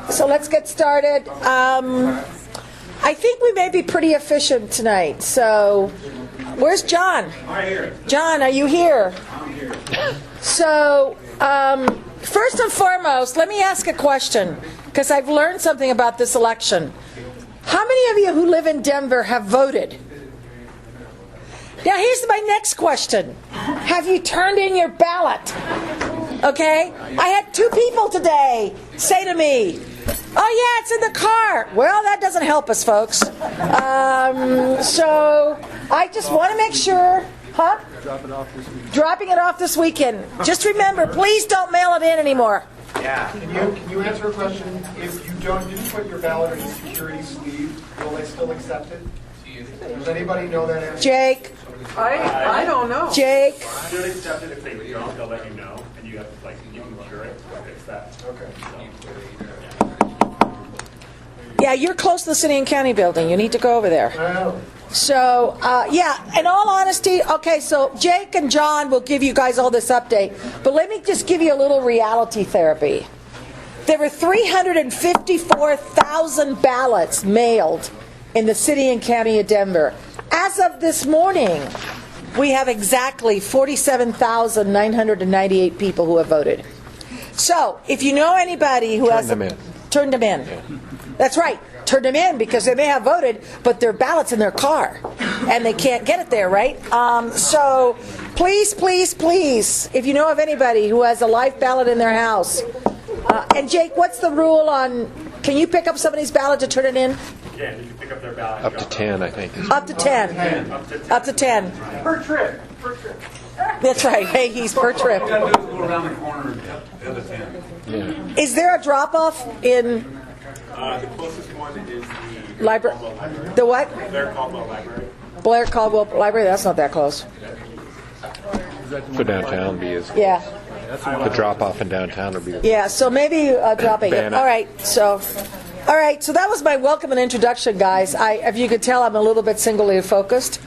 So let's get started. I think we may be pretty efficient tonight. So, where's John? I'm here. John, are you here? I'm here. So, first and foremost, let me ask a question, because I've learned something about this election. How many of you who live in Denver have voted? Now, here's my next question. Have you turned in your ballot? Okay? I had 2 people today say to me, "Oh, yeah, it's in the car." Well, that doesn't help us, folks. So I just want to make sure. Huh? Dropping it off this weekend. Just remember, please don't mail it in anymore. Yeah. Can you answer a question? If you didn't put your ballot in a security sleeve, will they still accept it? Does anybody know that answer? Jake. I don't know. Jake. Should accept it if they don't, they'll let you know, and you have you can cure it, fix that. Okay. Yeah, you're close to the city and county building. You need to go over there. I know. So, yeah, in all honesty, okay, so Jake and John will give you guys all this update, but let me just give you a little reality therapy. There were 354,000 ballots mailed in the city and county of Denver. As of this morning, we have exactly 47,998 people who have voted. So, if you know anybody who has turned them in. Yeah. That's right. Turn them in because they may have voted, but their ballot's in their car, and they can't get it there, right? So please, please, please, if you know of anybody who has a live ballot in their house, and Jake, what's the rule on, can you pick up somebody's ballot to turn it in? Yeah, you can pick up their ballot. Up to 10, I think. Up to 10. Up to 10. Per trip. Per trip. That's right. Hey, he's per trip. Go around the corner and the other 10. Yeah. Is there a drop-off in... The closest one is the Library. Caldwell Library. The what? Blair Caldwell Library. Blair Caldwell Library? That's not that close. For downtown, be as Yeah. the drop off in downtown would be. Yeah, so maybe dropping it. Banner. All right, so that was my welcome and introduction, guys. If you could tell, I'm a little bit singularly focused.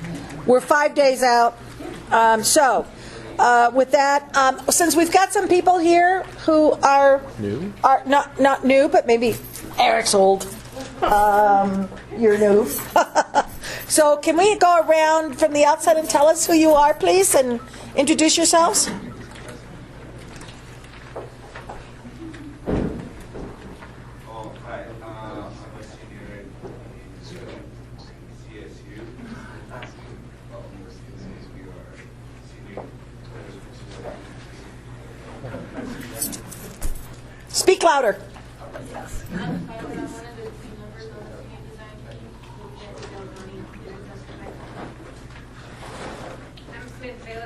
We're 5 days out. With that, since we've got some people here who are not new, but maybe Eric's old. You're new. So can we go around from the outside and tell us who you are, please, and introduce yourselves? Hi. I'm a senior in CSU. We are senior. Speak louder.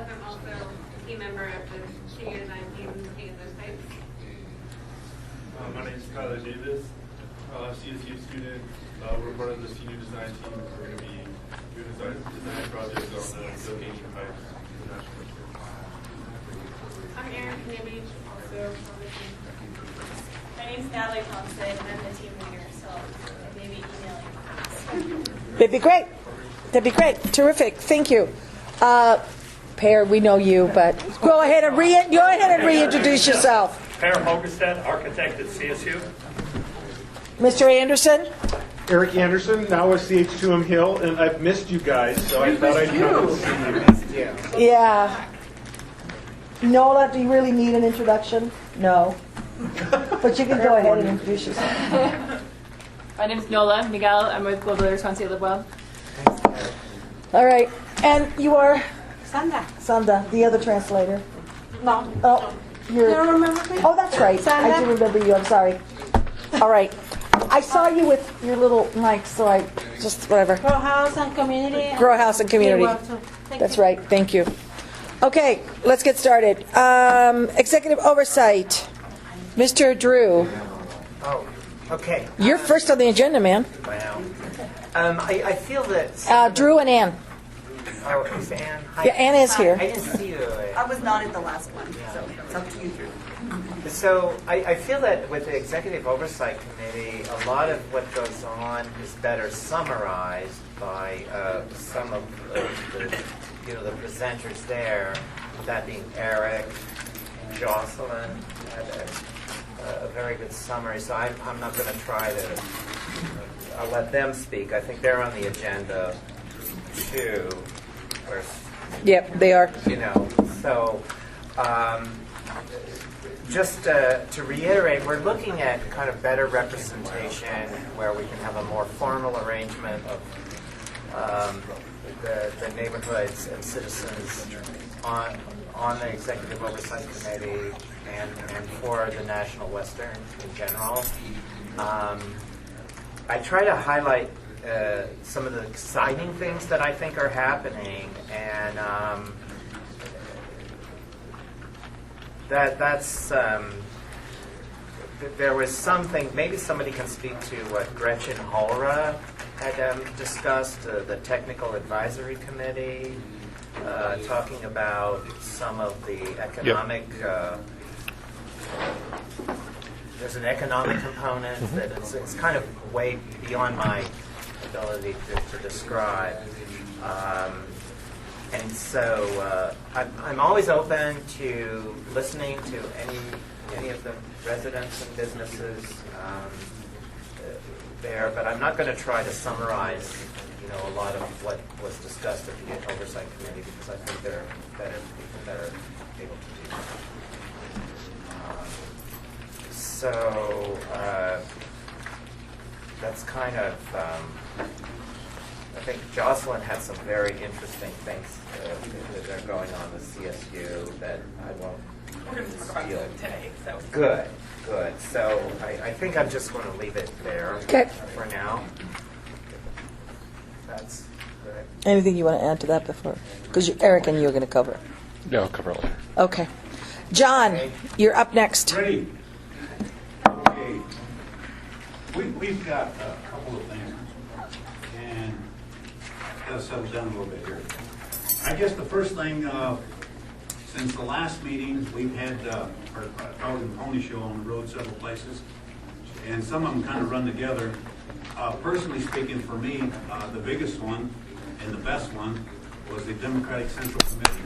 I'm also a team member of the senior design team looking at those sites. My name is Kyler Davis, CSU student. We're part of the senior design team. We're going to be doing design projects on the Ancient Pipes International Tour. I'm Erin Knibbe, also on the team. My name's Natalie Thompson, and I'm the team leader, so I may be emailing class. That'd be great. That'd be great. Terrific. Thank you. Per, we know you, but go ahead and reintroduce yourself. Per Hogerstedt, architect at CSU. Mr. Anderson? Eric Anderson, now with CH2M Hill, and I've missed you guys, so I thought I'd come and see you. Yeah. Nola, do you really need an introduction? No. But you can go ahead and introduce yourself. My name's Nola Miguel. I'm with Global Response Live Well. All right. And you are? Sandra. Sandra, the other translator. No. Oh, you're. You don't remember me? Oh, that's right. Sandra. I do remember you. I'm sorry. All right. I saw you with your little mic, so I just, whatever. Grow House and Community. Grow House and Community. That's right. Thank you. Okay, let's get started. Executive Oversight. Mr. Drew. Oh, okay. You're first on the agenda, man. Wow. I feel that... Drew and Ann. Oh, is Ann? Hi. Yeah, Ann is here. I didn't see you. I was not at the last one, so it's up to you, Drew. So I feel that with the Executive Oversight Committee, a lot of what goes on is better summarized by some of the presenters there, that being Eric, Jocelyn, a very good summary, so I'm not going to try to. I'll let them speak. I think they're on the agenda too. Where's, Yep, they are. So just to reiterate, we're looking at kind of better representation where we can have a more formal arrangement of the neighborhoods and citizens on the Executive Oversight Committee and for the National Western in general. I try to highlight some of the exciting things that I think are happening, and that's there was something. Maybe somebody can speak to what Gretchen Holra had discussed, the Technical Advisory Committee, talking about some of the economic. There's an economic component that it's kind of way beyond my ability to describe. And so I'm always open to listening to any of the residents and businesses there, but I'm not going to try to summarize, a lot of what was discussed at the Oversight Committee, because I think there are better people that are able to do that. So that's kind of, I think Jocelyn had some very interesting things that are going on with CSU that I won't steal today. So good. So I think I'm just going to leave it there for now. That's good. Anything you want to add to that before? Because Eric and you are going to cover it. Yeah, I'll cover it later. Okay. John, you're up next. Ready? Okay. We've got a couple of things, and I've got to settle down a little bit here. I guess the first thing, since the last meeting, we've had our Dog and Pony Show on the road several places, and some of them kind of run together. Personally speaking, for me, the biggest one and the best one was the Democratic Central Committee,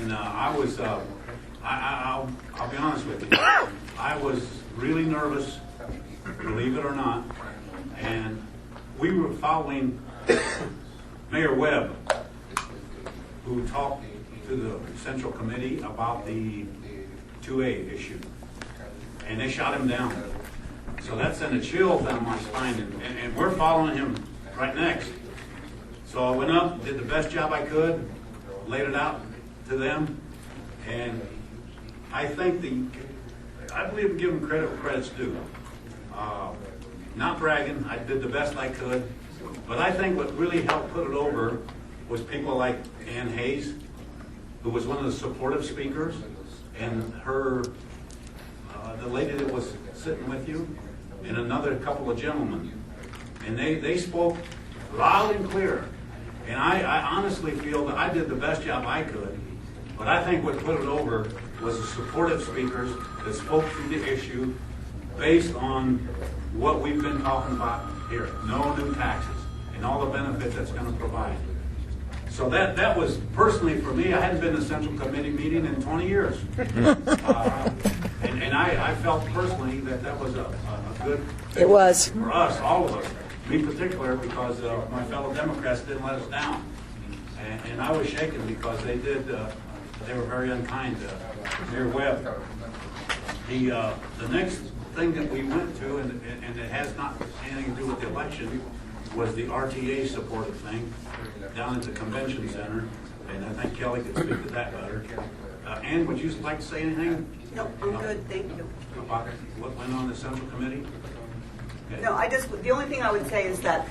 and I was. I'll be honest with you. I was really nervous, believe it or not, and we were following Mayor Webb, who talked to the Central Committee about the 2A issue, and they shot him down. So that sent a chill down my spine, and we're following him right next. So I went up, did the best job I could, laid it out to them, and I believe we give them credit where credit's due. Not bragging, I did the best I could, but I think what really helped put it over was people like Ann Hayes, who was one of the supportive speakers, and her, the lady that was sitting with you, and another couple of gentlemen. And they spoke loud and clear. And I honestly feel that I did the best job I could, but I think what put it over was the supportive speakers that spoke to the issue based on what we've been talking about here. No new taxes and all the benefits that's going to provide. So that was, personally for me, I hadn't been to a Central Committee meeting in 20 years. And I felt personally that was a good thing. It was. For us, all of us. Me in particular, because my fellow Democrats didn't let us down. And I was shaken because they were very unkind to Mayor Webb. The next thing that we went to, and it has not anything to do with the election, was the RTA supportive thing down at the convention center, and I think Kelly could speak to that better. Ann, would you like to say anything? No, I'm good, thank you. About what went on in the Central Committee? Okay. No, the only thing I would say is that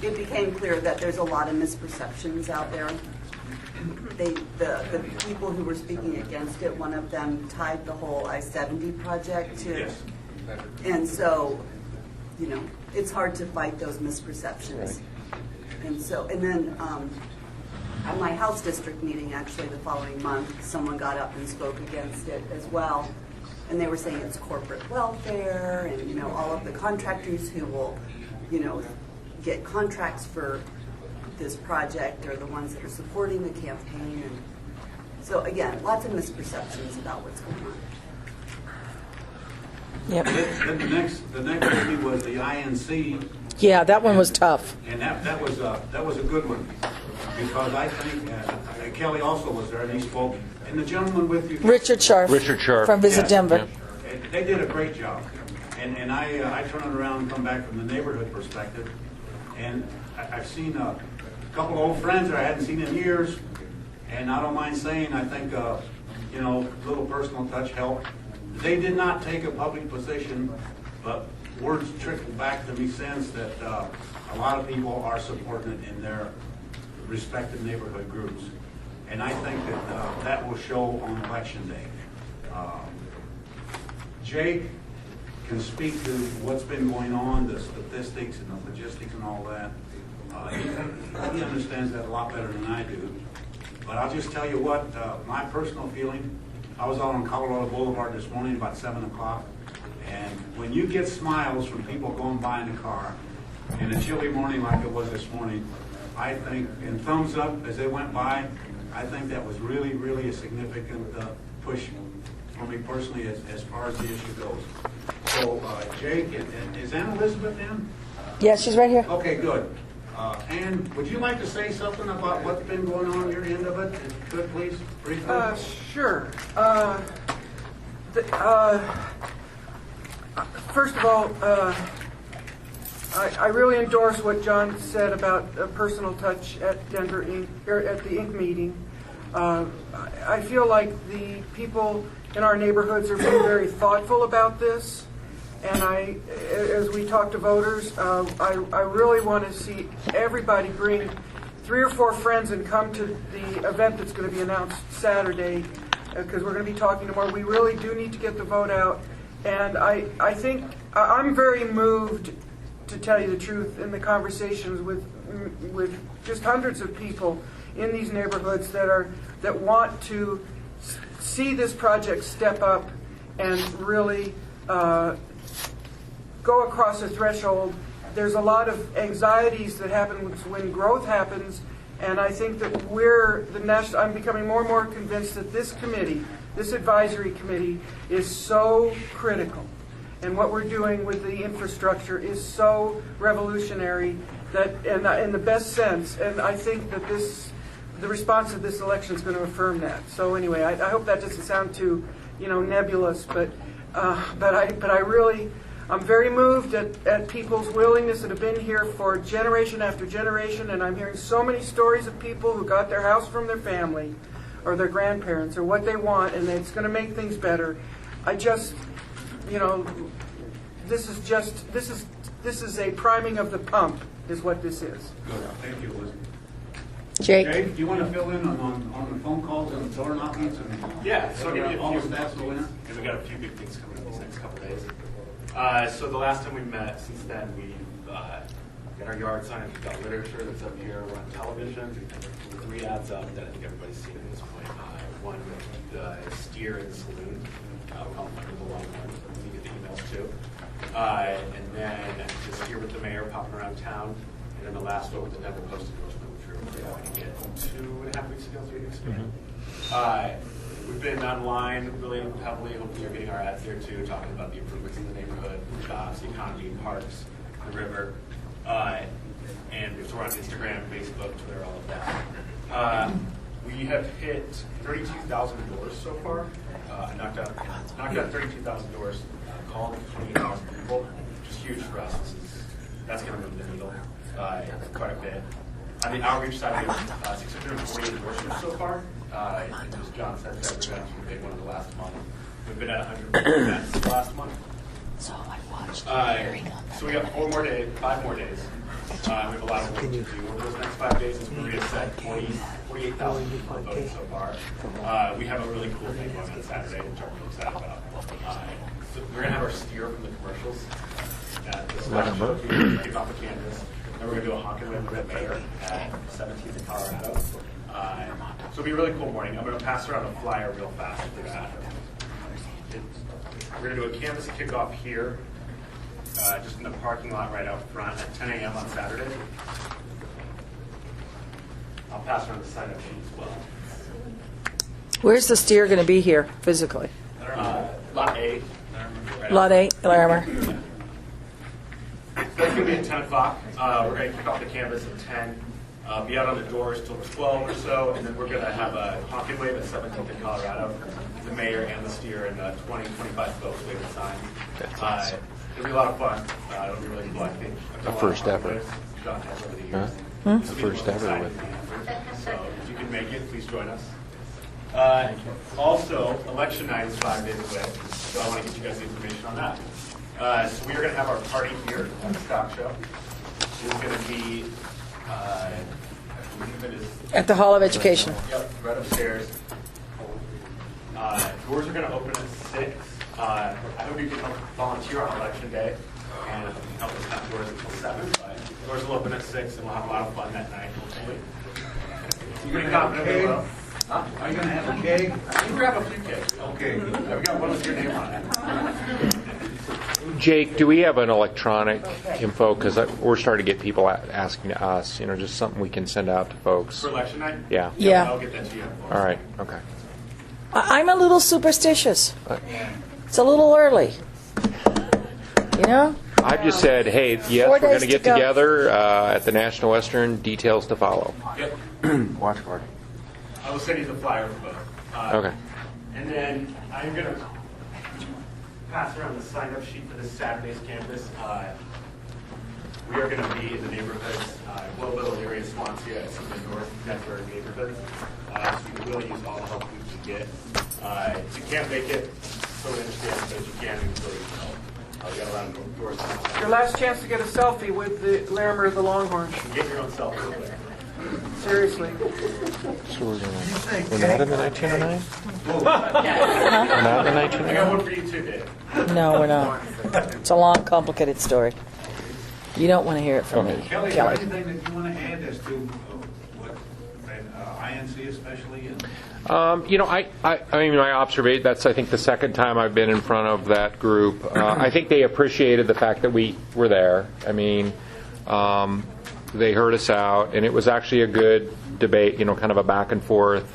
it became clear that there's a lot of misperceptions out there. The people who were speaking against it, one of them tied the whole I-70 project to, Yes. And so, it's hard to fight those misperceptions. And then at my House District meeting, actually the following month, someone got up and spoke against it as well. And they were saying it's corporate welfare and, all of the contractors who will, get contracts for this project are the ones that are supporting the campaign. And so again, lots of misperceptions about what's going on. Yep. Then the next meeting was the INC, Yeah, that one was tough. and that was a good one, because I think Kelly also was there, and he spoke, and the gentleman with you, Richard Scharf. Richard Scharf. From Visit Yeah. Denver. they did a great job. And I turn it around and come back from the neighborhood perspective, and I've seen a couple of old friends that I hadn't seen in years, and I don't mind saying, I think, little personal touch helped. They did not take a public position, but words trickled back to me since that a lot of people are supporting it in their respective neighborhood groups. And I think that that will show on election day. Jake can speak to what's been going on, the statistics and the logistics and all that. He understands that a lot better than I do. But I'll just tell you what, my personal feeling, I was out on Colorado Boulevard this morning about 7 o'clock, and when you get smiles from people going by in the car, in a chilly morning like it was this morning, I think, and thumbs up as they went by, I think that was really, really a significant push for me personally as far as the issue goes. So, Jake, and is Ann Elizabeth in? Yeah, she's right here. Okay, good. Ann, would you like to say something about what's been going on your end of it? If you could, please, briefly. Sure. First of all, I really endorse what John said about a personal touch at Denver Inc. At the Inc. meeting. I feel like the people in our neighborhoods are being very thoughtful about this. And as we talk to voters, I really want to see everybody bring 3 or 4 friends and come to the event that's going to be announced Saturday, because we're going to be talking tomorrow. We really do need to get the vote out. And I think I'm very moved, to tell you the truth, in the conversations with just hundreds of people in these neighborhoods that want to see this project step up and really go across a threshold. There's a lot of anxieties that happen when growth happens, and I think that I'm becoming more and more convinced that this committee, this advisory committee, is so critical. And what we're doing with the infrastructure is so revolutionary, that in the best sense, and I think that the response of this election is going to affirm that. So anyway, I hope that doesn't sound too nebulous, but I really, I'm very moved at people's willingness that have been here for generation after generation, and I'm hearing so many stories of people who got their house from their family or their grandparents or what they want, and it's going to make things better. I just, this is a priming of the pump, is what this is. Good. Thank you, Elizabeth. Jake? Do you want to fill in on the phone calls and the door knockings? Yeah, so I'll give you all a the few, stats go in? because we got a few big things coming up these next couple days. So the last time we met, since then, we got our yard sign, we've got literature that's up here, we're on television, 3 ads up that I think everybody's seen at this point. One with the steer in the saloon, we call it the long one, you get the emails too. And then the steer with the mayor popping around town, and then the last one with the Denver Post endorsement, which we were going to get 2.5 weeks ago, 3 weeks ago. We've been online really heavily. Hopefully, you're getting our ads there too, talking about the improvements in the neighborhood, jobs, the economy, parks, the river, and so we're on Instagram, Facebook, Twitter, all of that. We have hit 32,000 doors so far. Knocked out 32,000 doors. Called 28,000 people, which is huge for us. That's going to move the needle quite a bit. On the outreach side, we have 640 endorsements so far. As John said, that events were a big one of the last month. We've been at 100 events last month. So I watched so we got 5 more days. We have a lot of work to do over those next 5 days. As Maria said, 48,000 people have voted so far. We have a really cool thing going on Saturday, which I'm really excited about. So we're going to have our steer from the commercials at the splash show. Kick off the canvas. Then we're going to do a honkin' win with the mayor at 17th in Colorado. So it'll be a really cool morning. I'm going to pass around a flyer real fast for that. We're going to do a canvas kickoff here, just in the parking lot right out front at 10 a.m. on Saturday. I'll pass around the sign-up sheet as well. Where's the steer going to be here physically? Lot A, right Lot 8, Larimer. That's going to be at 10 o'clock. We're going to kick off the canvas at 10, be out on the doors till 12 or so, and then we're going to have a honking wave at 17th in Colorado. The mayor and the steer and 20, 25 folks waving signs. It'll be a lot of fun. It'll be really cool, I think. A first ever. John has over the years. The first ever with. So if you can make it, please join us. Also, election night is 5 days away, so I want to get you guys the information on that. So we are going to have our party here at the stock show. It's going to be, I believe it is... At the Hall of Education. Yep, right upstairs. Doors are going to open at 6. I hope you can help volunteer on election day and help us have doors until 7. But doors will open at 6, and we'll have a lot of fun that night, hopefully. You pretty confident we will? Huh? Are you going to have a cake? You can grab a few cakes. Okay. I've got one with your name on it. Jake, do we have an electronic info? Because we're starting to get people asking us, just something we can send out to folks. For election night? Yeah. Yeah. I'll get that to you. All right. Okay. I'm a little superstitious. It's a little early. I've just said, hey, yes, 4 we're going days to get to go. together at the National Western. Details to follow. Yep. Watch party. I will send you the flyer for both. Okay. And then I'm going to pass around the sign-up sheet for this Saturday's campus. We are going to be in the neighborhoods, Global area, Swansea, some of the North Denver neighborhoods. So we can really use all the help we can get. If you can't make it, totally understand, but if you can, we can really help. We got a lot of doors. Your last chance to get a selfie with the Larimer of the Longhorn. Get your own selfie over there. Seriously. So we're not in the 1909? We're not in the 1909? I got one for you too, Dave. No, we're not. It's a long, complicated story. You don't want to hear it from me, Kelly, is there Kelly. anything that you want to add as to what INC especially? My observation, that's, I think, the second time I've been in front of that group. I think they appreciated the fact that we were there. They heard us out, and it was actually a good debate, kind of a back and forth.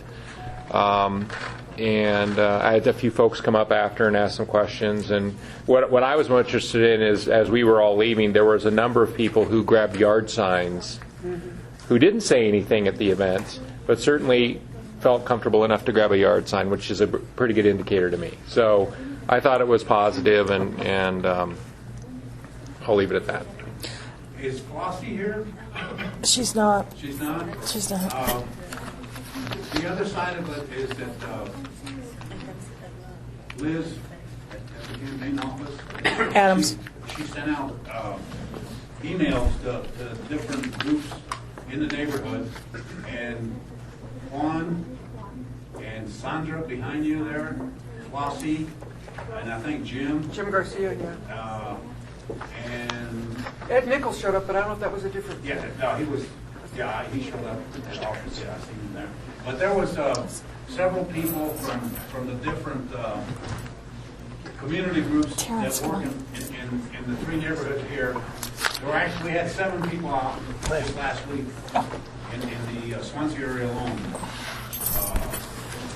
And I had a few folks come up after and ask some questions. And what I was more interested in is, as we were all leaving, there was a number of people who grabbed yard signs who didn't say anything at the event, but certainly felt comfortable enough to grab a yard sign, which is a pretty good indicator to me. So I thought it was positive, and I'll leave it at that. Is Flossie here? She's not. She's not? She's not. The other side of it is that Liz at the campaign office, Adams. she sent out emails to different groups in the neighborhood, and Juan and Sandra behind you there, Flossie, and I think Jim. Jim Garcia, yeah. And Ed Nichols showed up, but I don't know if that was a different... yeah, no, he showed up at the office, yeah, I seen him there. But there was several people from the different community groups that work in the 3 neighborhoods here. We had 7 people out this last week in the Swansea area alone.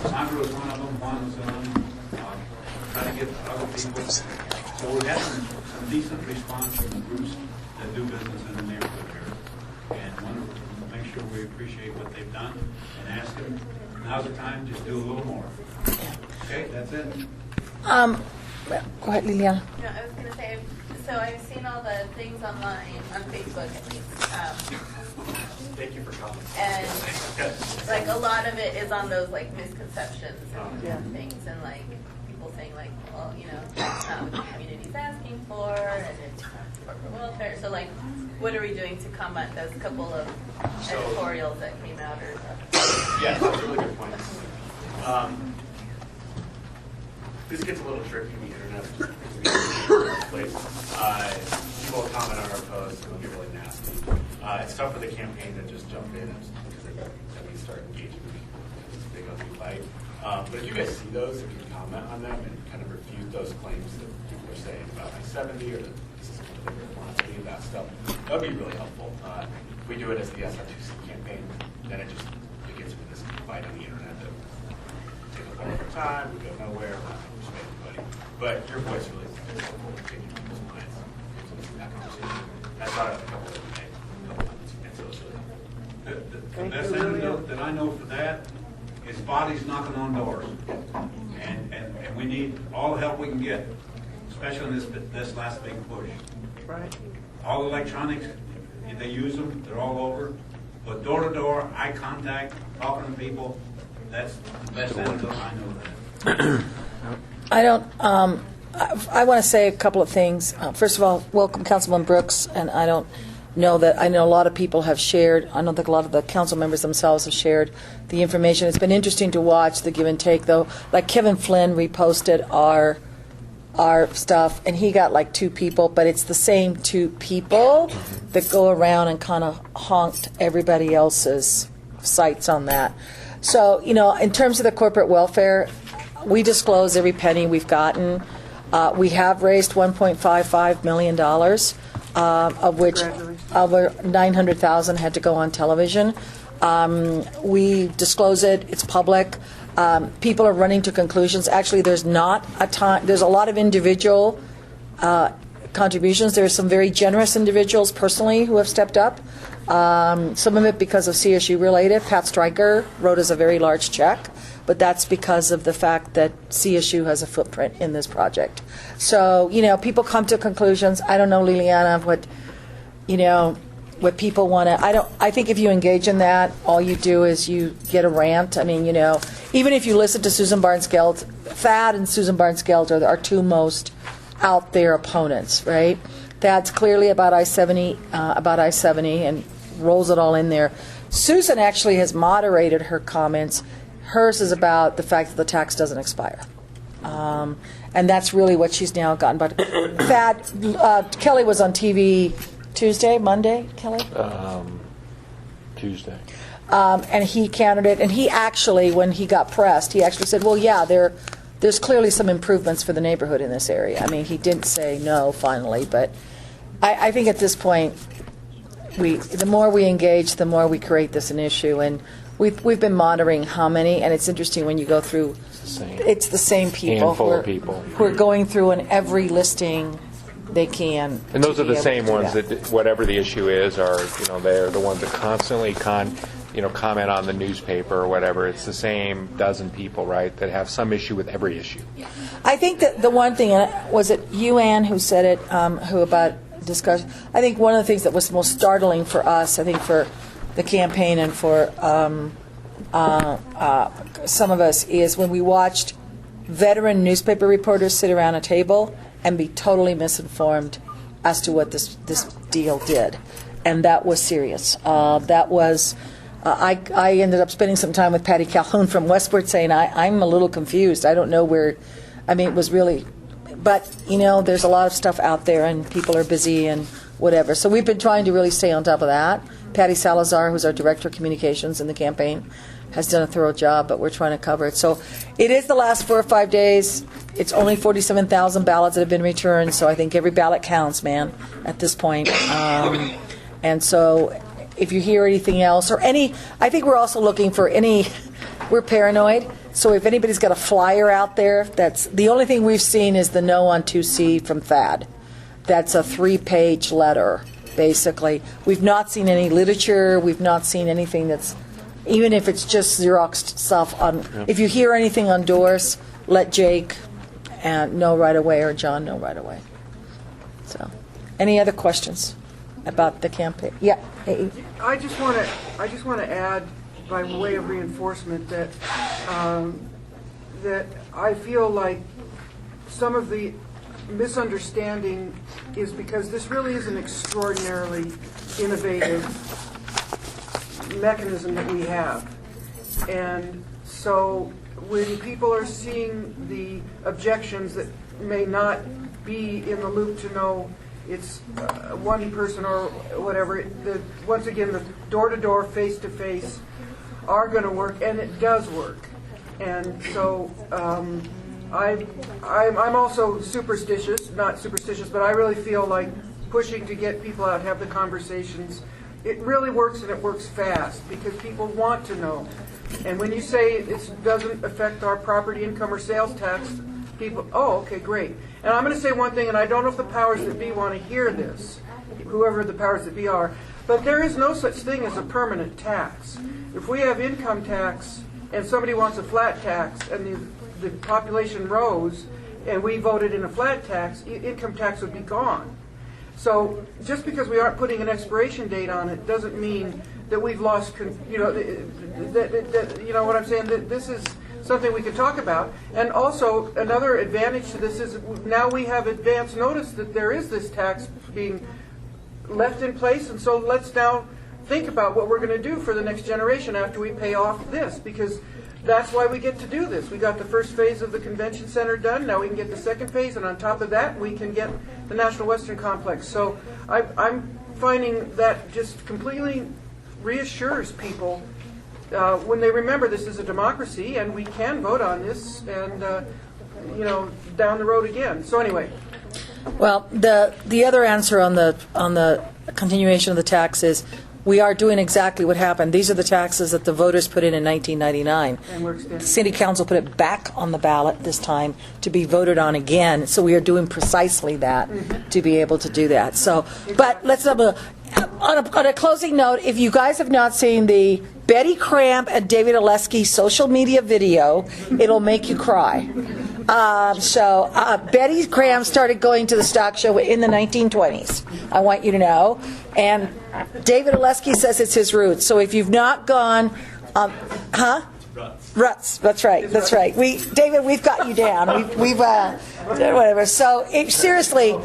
Sandra was one of them, Juan was one of them, trying to get other people. So we had some decent response from the groups that do business in the neighborhood here. And want to make sure we appreciate what they've done and ask them, now's the time, just do a little more. Okay, that's it. Go ahead, Liliana. No, I was going to say, so I've seen all the things online, on Facebook at least. Thank you for coming. And like a lot of it is on those like misconceptions and things, and like people saying like, well, that's not what the community's asking for, and it's corporate welfare. So like, what are we doing to combat those couple of editorials that came out? Yes, that's a really good point. This gets a little tricky on the internet. People will comment on our posts and they'll get really nasty. It's tough for the campaign to just jump in because we start engaging with people. It's a big ugly fight. But if you guys see those, if you can comment on them and kind of refute those claims that people are saying about I-70 or that this is kind of the philosophy of that stuff, that would be really helpful. If we do it as the SR2C campaign, then it gets into this fight on the internet that take up all of our time, we go nowhere, we're not making money. But your voice really is helpful in changing people's minds into that conversation. I thought of a couple of months, and so it's really The best antidote that I know for that is bodies knocking on doors. And we need all the help we can get, especially in this last big push. Right. All electronics, they use them, they're all over. But door to door, eye contact, talking to people, that's the best antidote I know of that. I don't. I want to say a couple of things. First of all, welcome Councilman Brooks, and I don't know that I know a lot of people have shared. I don't think a lot of the council members themselves have shared the information. It's been interesting to watch the give and take, though. Like Kevin Flynn reposted our stuff, and he got like 2 people, but it's the same 2 people that go around and kind of honked everybody else's sites on that. So, in terms of the corporate welfare, we disclose every penny we've gotten. We have raised $1.55 million, of which over $900,000 had to go on television. We disclose it. It's public. People are running to conclusions. Actually, there's not a ton. There's a lot of individual contributions. There's some very generous individuals personally who have stepped up. Some of it because of CSU related. Pat Stryker wrote us a very large check, but that's because of the fact that CSU has a footprint in this project. So, people come to conclusions. I don't know, Liliana, what people want to. I think if you engage in that, all you do is you get a rant. I mean, even if you listen to Susan Barnes-Geld, Thad and Susan Barnes-Geld are our 2 most out there opponents, right? Thad's clearly about I-70, and rolls it all in there. Susan actually has moderated her comments. Hers is about the fact that the tax doesn't expire. And that's really what she's now gotten. But Thad, Kelly was on TV Tuesday, Monday, Kelly? Tuesday. And he countered it. And he actually, when he got pressed, he actually said, well, yeah, there's clearly some improvements for the neighborhood in this area. I mean, he didn't say no, finally. But I think at this point, the more we engage, the more we create this an issue. And we've been monitoring how many. And it's interesting when you go through, it's the same people. Handful of people. Who are going through in every listing they can. And those are the same ones that, whatever the issue is, are they're the ones that constantly comment on the newspaper or whatever. It's the same dozen people, right, that have some issue with every issue. I think that the one thing, was it you, Ann, who said it, who about discussion? I think one of the things that was most startling for us, I think for the campaign and for some of us, is when we watched veteran newspaper reporters sit around a table and be totally misinformed as to what this deal did. And that was serious. That was, I ended up spending some time with Patty Calhoun from Westport saying, I'm a little confused. I don't know where, it was really, but, there's a lot of stuff out there and people are busy and whatever. So we've been trying to really stay on top of that. Patty Salazar, who's our Director of Communications in the campaign, has done a thorough job, but we're trying to cover it. So it is the last 4 or 5 days. It's only 47,000 ballots that have been returned, so I think every ballot counts, man, at this point. And so if you hear anything else, I think we're also looking for we're paranoid, so if anybody's got a flyer out there, that's the only thing we've seen is the no on 2C from Thad. That's a 3-page letter, basically. We've not seen any literature. We've not seen anything that's, even if it's just Xeroxed stuff on. If you hear anything on doors, let Jake know right away, or John know right away. So, any other questions about the campaign? Yeah. I just want to add, by way of reinforcement, that that I feel like some of the misunderstanding is because this really is an extraordinarily innovative mechanism that we have. And so when people are seeing the objections that may not be in the loop to know it's one person or whatever, once again, the door-to-door, face-to-face are going to work, and it does work. And so I'm also superstitious, not superstitious, but I really feel like pushing to get people out, have the conversations, it really works, and it works fast because people want to know. And when you say it doesn't affect our property income or sales tax, people, oh, okay, great. And I'm going to say one thing, and I don't know if the powers that be want to hear this, whoever the powers that be are, but there is no such thing as a permanent tax. If we have income tax and somebody wants a flat tax and the population rose and we voted in a flat tax, income tax would be gone. So just because we aren't putting an expiration date on it doesn't mean that we've lost, you know what I'm saying? That this is something we could talk about. And also, another advantage to this is now we have advance notice that there is this tax being left in place, and so let's now think about what we're going to do for the next generation after we pay off this, because that's why we get to do this. We got the first phase of the convention center done. Now we can get the second phase, and on top of that, we can get the National Western Complex. So I'm finding that just completely reassures people when they remember this is a democracy and we can vote on this and down the road again. So anyway. Well, the other answer on the continuation of the tax is we are doing exactly what happened. These are the taxes that the voters put in 1999. And we're extending. The City Council put it back on the ballot this time to be voted on again. So we are doing precisely that to be able to do that. So, but let's have on a closing note, if you guys have not seen the Betty Cramp and David Oleski social media video, it'll make you cry. Betty Cramp started going to the stock show in the 1920s, I want you to know. And David Oleski says it's his roots. So if you've not gone, Ruts. That's right. David, we've got you down. We've whatever. So seriously,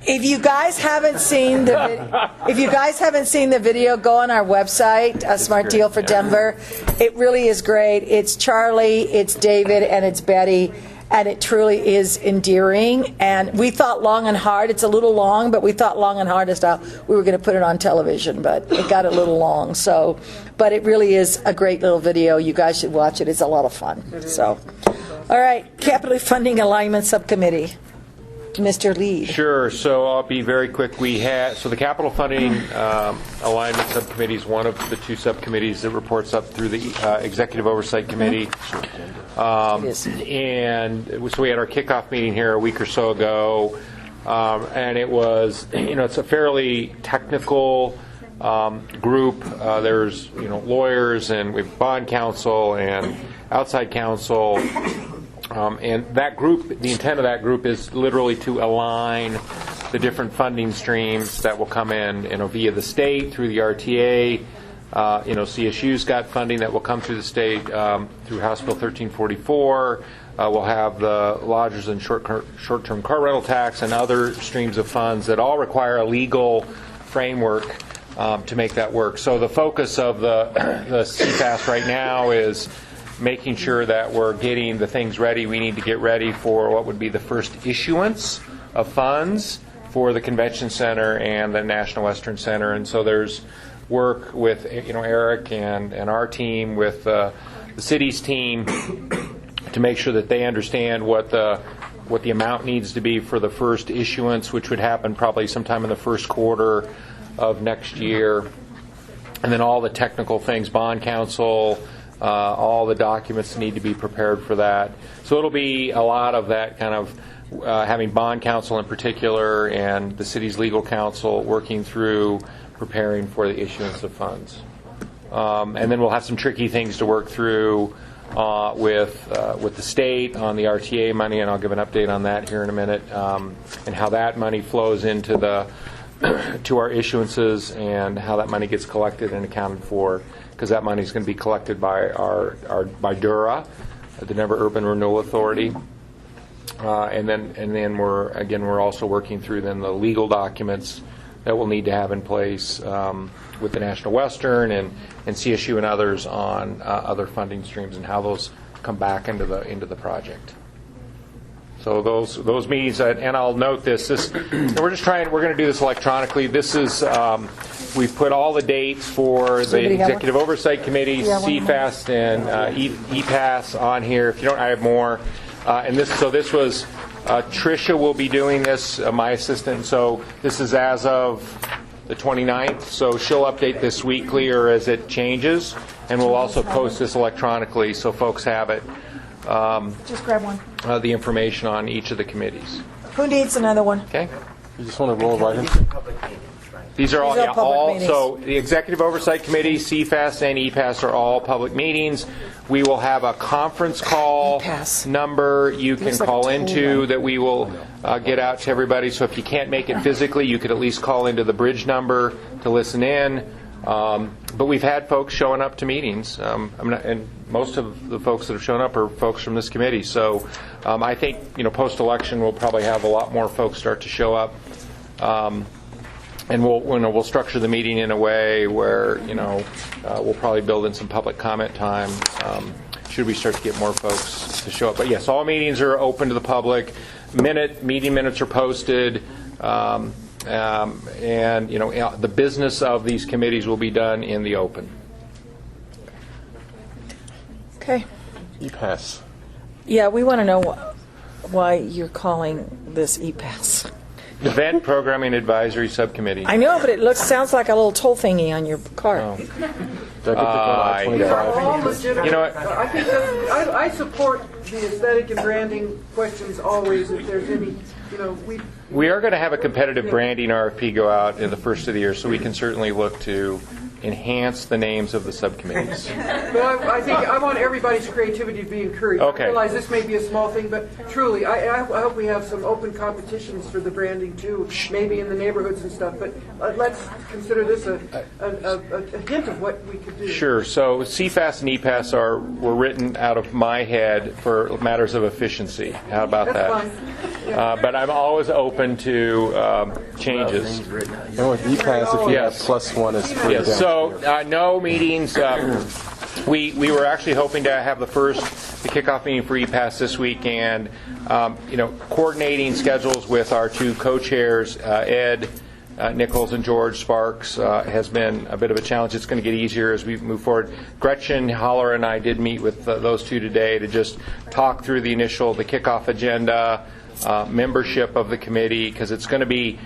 if you guys haven't seen the video, go on our website, A Smart Deal for Denver. It really is great. It's Charlie, it's David, and it's Betty. And it truly is endearing. And we thought long and hard. It's a little long, but we thought long and hard as to how we were going to put it on television. But it got a little long. But it really is a great little video. You guys should watch it. It's a lot of fun. So, all right, Capital Funding Alignment Subcommittee. Mr. Lee. Sure. So I'll be very quick. The Capital Funding Alignment Subcommittee is one of the two subcommittees that reports up through the Executive Oversight Committee. And so we had our kickoff meeting here a week or so ago, and it was, it's a fairly technical group. There's, lawyers, and we have bond counsel and outside counsel. And that group, the intent of that group is literally to align the different funding streams that will come in, via the state, through the RTA. CSU's got funding that will come through the state through House Bill 1344. We'll have the lodgers and short-term car rental tax and other streams of funds that all require a legal framework to make that work. So the focus of the CFAS right now is making sure that we're getting the things ready we need to get ready for what would be the first issuance of funds for the Convention Center and the National Western Center. And so there's work with Eric and our team with the city's team to make sure that they understand what the amount needs to be for the first issuance, which would happen probably sometime in the first quarter of next year. And then all the technical things, bond counsel, all the documents need to be prepared for that. So it'll be a lot of that kind of having bond counsel in particular and the city's legal counsel working through preparing for the issuance of funds. And then we'll have some tricky things to work through with the state on the RTA money, and I'll give an update on that here in a minute, and how that money flows into to our issuances and how that money gets collected and accounted for, because that money is going to be collected by by DURA, the Denver Urban Renewal Authority, and then we're also working through then the legal documents that we'll need to have in place with the National Western and CSU and others on other funding streams and how those come back into the project. So those meetings, and I'll note this. We're going to do this electronically. This is we've put all the dates for the Executive Oversight Committee, CFAS, and EPAS on here. If you don't, I have more. And this was Tricia will be doing this, my assistant. So this is as of the 29th, so she'll update this weekly or as it changes, and we'll also post this electronically so folks have it, Just grab one. the information on each of the committees. Who needs another one? Okay? You just want to roll right These in? are public meetings, right? These are all, These are public meetings. so the Executive Oversight Committee, CFAS, and EPAS are all public meetings. We will have a conference call EPAS. number you can Looks like a call toll into line. that we will get out to everybody. So if you can't make it physically, you could at least call into the bridge number to listen in. But we've had folks showing up to meetings, and most of the folks that have shown up are folks from this committee. So I think, post-election, we'll probably have a lot more folks start to show up. And we'll structure the meeting in a way where, we'll probably build in some public comment time should we start to get more folks to show up. But yes, all meetings are open to the public. Meeting minutes are posted. And the business of these committees will be done in the open. Okay. EPAS. Yeah, we want to know why you're calling this EPAS. Event Programming Advisory Subcommittee. I know, but it sounds like a little toll thingy on your car. Did I get the They're I-25? all legitimate. You know what? I think I support the aesthetic and branding questions always. If there's any, We are going to have a competitive branding RFP go out in the first of the year, so we can certainly look to enhance the names of the subcommittees. But I think I want everybody's creativity to be encouraged. Okay. I realize this may be a small thing, but truly, I hope we have some open competitions for the branding too, maybe in the neighborhoods and stuff. But let's consider this a hint of what we could do. Sure. So CFAS and EPAS were written out of my head for matters of efficiency. How about That's that? fine. But I'm always open to changes. And with EPAS, if you Yes. have plus one, it's free Yes. down So here. no meetings. We were actually hoping to have the kickoff meeting for EPAS this week, and coordinating schedules with our two co-chairs, Ed Nichols and George Sparks, has been a bit of a challenge. It's going to get easier as we move forward. Gretchen Holler and I did meet with those two today to just talk through the kickoff agenda, membership of the committee, because it's going to be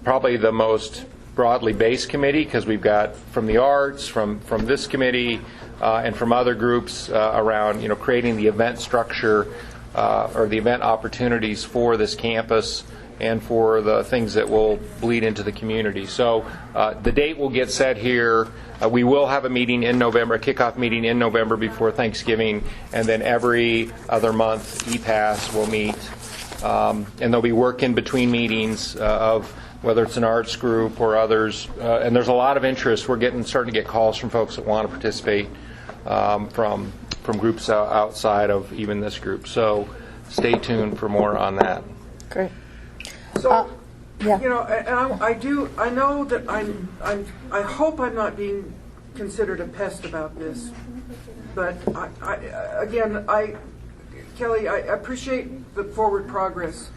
probably the most broadly based committee, because we've got from the arts, from this committee, and from other groups around creating the event structure or the event opportunities for this campus and for the things that will bleed into the community. So the date will get set here. We will have a meeting in November, a kickoff meeting in November before Thanksgiving, and then every other month EPAS will meet. And there'll be work in between meetings of whether it's an arts group or others. And there's a lot of interest. We're starting to get calls from folks that want to participate from groups outside of even this group. So stay tuned for more on that. Great. So, yeah. and I know that I hope I'm not being considered a pest about this, but Kelly, I appreciate the forward progress.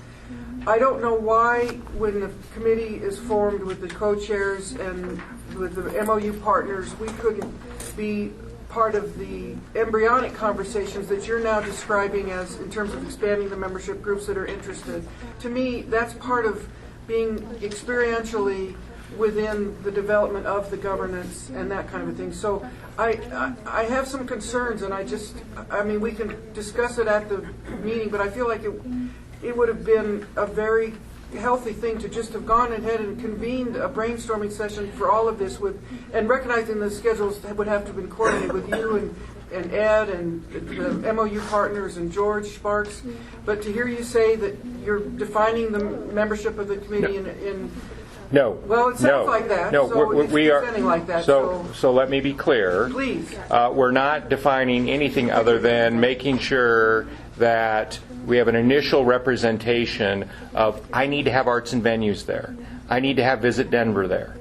I don't know why, when the committee is formed with the co-chairs and with the MOU partners, we couldn't be part of the embryonic conversations that you're now describing as in terms of expanding the membership groups that are interested. To me, that's part of being experientially within the development of the governance and that kind of a thing. So I have some concerns, and we can discuss it at the meeting, but I feel like it would have been a very healthy thing to just have gone ahead and convened a brainstorming session for all of this and recognizing the schedules would have to have been coordinated with you and Ed and the MOU partners and George Sparks. But to hear you say that you're defining the membership of the committee in No. Well, it sounds like that. No, so it's we are presenting like that. So let me be clear. Please. We're not defining anything other than making sure that we have an initial representation of, I need to have arts and venues there. I need to have Visit Denver there.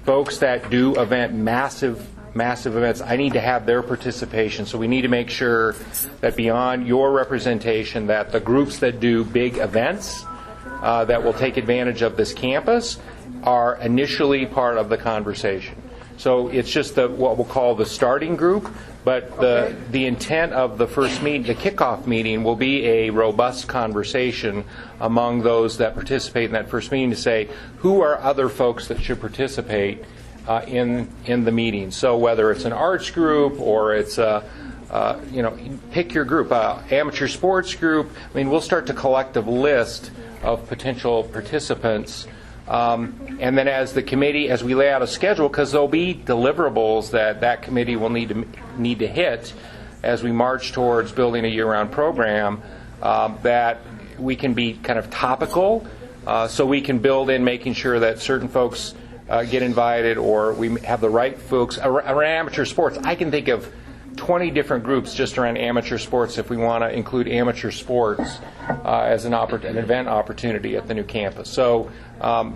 Folks that do massive events, I need to have their participation. So we need to make sure that beyond your representation, that the groups that do big events that will take advantage of this campus are initially part of the conversation. So it's just what we'll call the starting group, but the intent of the first meeting, the kickoff meeting, will be a robust conversation among those that participate in that first meeting to say, who are other folks that should participate in the meeting? So whether it's an arts group or it's pick your group, amateur sports group. I mean, we'll start to collect a list of potential participants. And then as the committee, as we lay out a schedule, because there'll be deliverables that committee will need to hit as we march towards building a year-round program, that we can be kind of topical, so we can build in making sure that certain folks get invited, or we have the right folks around amateur sports. I can think of 20 different groups just around amateur sports if we want to include amateur sports as an event opportunity at the new campus. So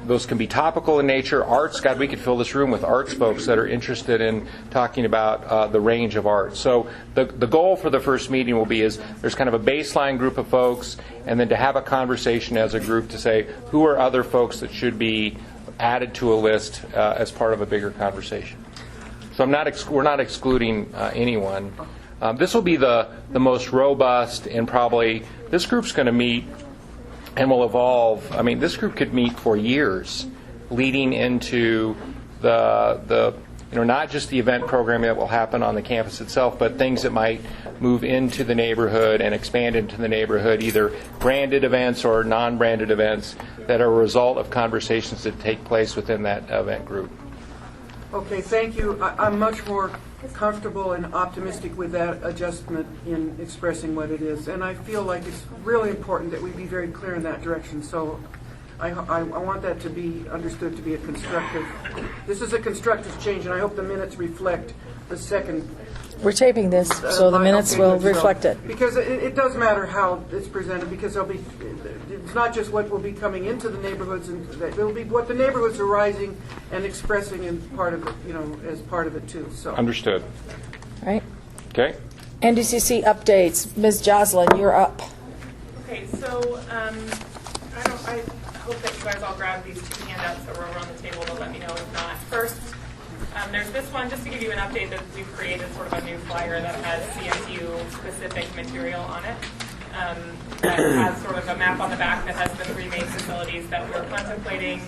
those can be topical in nature. Arts, God, we could fill this room with arts folks that are interested in talking about the range of arts. So the goal for the first meeting will be is there's kind of a baseline group of folks, and then to have a conversation as a group to say who are other folks that should be added to a list as part of a bigger conversation. So we're not excluding anyone. This will be the most robust, and probably this group's going to meet and will evolve. I mean, this group could meet for years, leading into the not just the event programming that will happen on the campus itself, but things that might move into the neighborhood and expand into the neighborhood, either branded events or non-branded events that are a result of conversations that take place within that event group. Okay, thank you. I'm much more comfortable and optimistic with that adjustment in expressing what it is. And I feel like it's really important that we be very clear in that direction. So I want that to be understood to be this is a constructive change, and I hope the minutes reflect the second. We're taping this, so the minutes will reflect it. Because it does matter how it's presented, because it's not just what will be coming into the neighborhoods, and it'll be what the neighborhoods are rising and expressing in part of it, as part of it too. So understood. Right. Okay. NWCC updates. Ms. Jocelyn, you're up. Okay, so I hope that you guys all grab these two handouts that were over on the table, but let me know if not. First, there's this one, just to give you an update, that we've created sort of a new flyer that has CSU-specific material on it. That has sort of a map on the back that has the three main facilities that we're contemplating.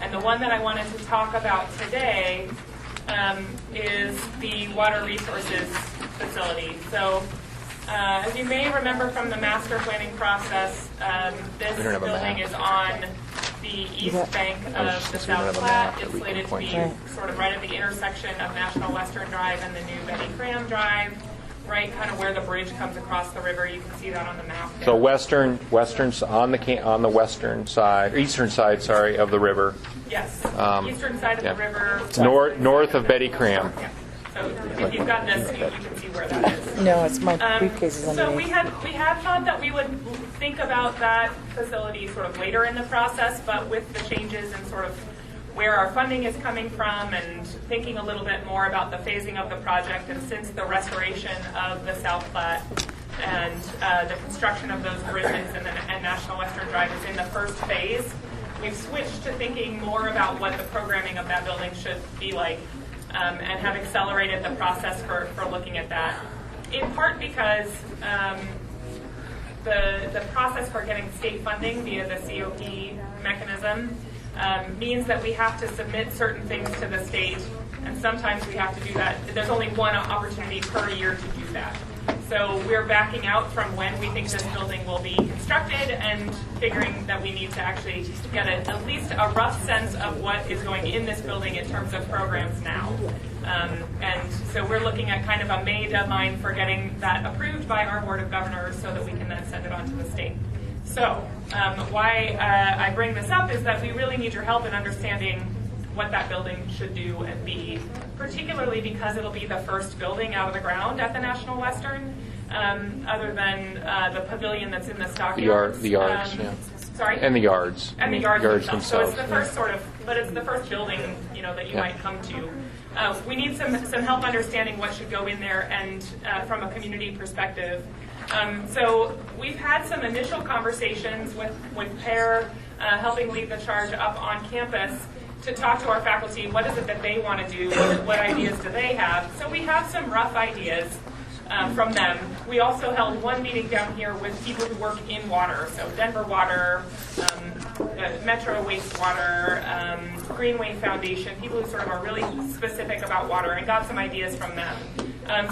And the one that I wanted to talk about today is the water resources facility. So as you may remember from the master planning process, this building is on the east bank of the South Platte. It's slated to be sort of right at the intersection of National Western Drive and the new Betty Cram Drive, right kind of where the bridge comes across the river. You can see that on the map there. So western on the western side, eastern side, sorry, of the river. Yes, eastern side of the river. It's north of Betty Cram. Yeah. So if you've got this, you can see where that is. No, it's my briefcase is underneath. So we had thought that we would think about that facility sort of later in the process, but with the changes in sort of where our funding is coming from and thinking a little bit more about the phasing of the project, and since the restoration of the South Platte and the construction of those bridges and National Western Drive is in the first phase, we've switched to thinking more about what the programming of that building should be like. And have accelerated the process for looking at that, in part because the process for getting state funding via the COP mechanism means that we have to submit certain things to the state, and sometimes we have to do that. There's only one opportunity per year to do that. So we're backing out from when we think this building will be constructed and figuring that we need to actually get at least a rough sense of what is going in this building in terms of programs now. And so we're looking at kind of a May deadline for getting that approved by our Board of Governors so that we can then send it on to the state. So why I bring this up is that we really need your help in understanding what that building should do and be, particularly because it'll be the first building out of the ground at the National Western, other than the pavilion that's in the stockyards. The yards, yeah. Sorry? And the yards. And the yards themselves. So it's the yeah. first but it's the first building, that you might come to. We need some help understanding what should go in there and from a community perspective. So we've had some initial conversations with PAIR helping lead the charge up on campus. to talk to our faculty. What is it that they want to do? What ideas do they have? So we have some rough ideas from them. We also held one meeting down here with people who work in water, so Denver Water, Metro Wastewater, Greenway Foundation, people who sort of are really specific about water, and got some ideas from them.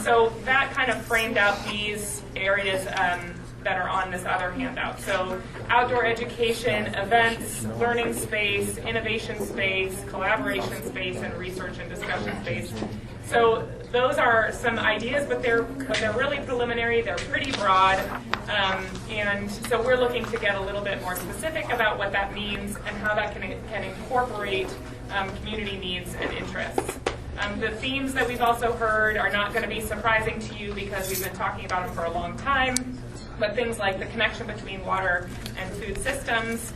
So that kind of framed out these areas that are on this other handout. So outdoor education, events, learning space, innovation space, collaboration space, and research and discussion space. So those are some ideas, but they're really preliminary. They're pretty broad, and so we're looking to get a little bit more specific about what that means and how that can incorporate community needs and interests. The themes that we've also heard are not going to be surprising to you because we've been talking about them for a long time, but things like the connection between water and food systems,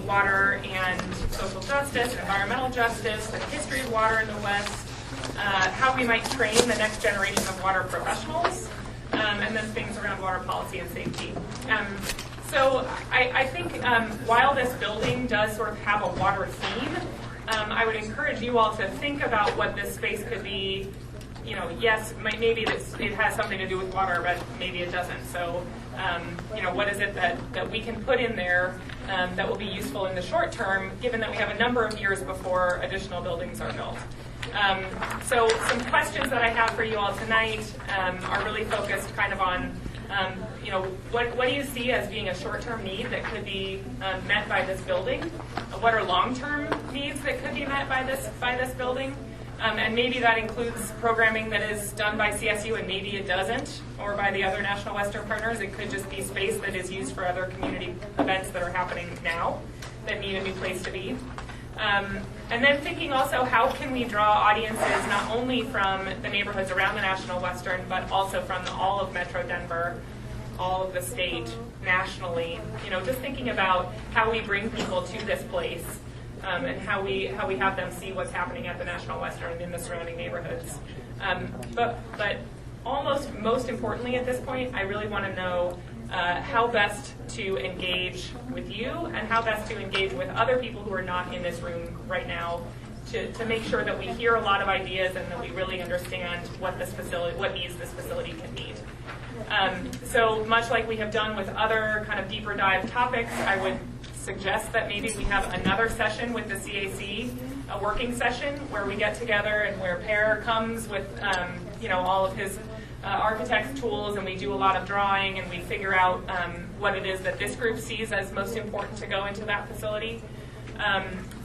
water and social justice, environmental justice, the history of water in the West, how we might train the next generation of water professionals, and then things around water policy and safety. So I think while this building does sort of have a water theme, I would encourage you all to think about what this space could be. You know, yes, maybe it has something to do with water, but maybe it doesn't. So, you know, what is it that we can put in there that will be useful in the short term, given that we have a number of years before additional buildings are built? So some questions that I have for you all tonight are really focused kind of on, you know, what do you see as being a short-term need that could be met by this building? What are long-term needs that could be met by this building? And maybe that includes programming that is done by CSU and maybe it doesn't, or by the other National Western partners. It could just be space that is used for other community events that are happening now that need a new place to be. And then thinking also, how can we draw audiences not only from the neighborhoods around the National Western, but also from all of Metro Denver, all of the state, nationally. You know, just thinking about how we bring people to this place and how we have them see what's happening at the National Western in the surrounding neighborhoods. But almost most importantly at this point, I really want to know how best to engage with you and how best to engage with other people who are not in this room right now to make sure that we hear a lot of ideas and that we really understand what needs this facility can meet. So much like we have done with other kind of deeper dive topics, I would suggest that maybe we have another session with the CAC, a working session where we get together and where Per comes with you know, all of his architect's tools, and we do a lot of drawing and we figure out what it is that this group sees as most important to go into that facility.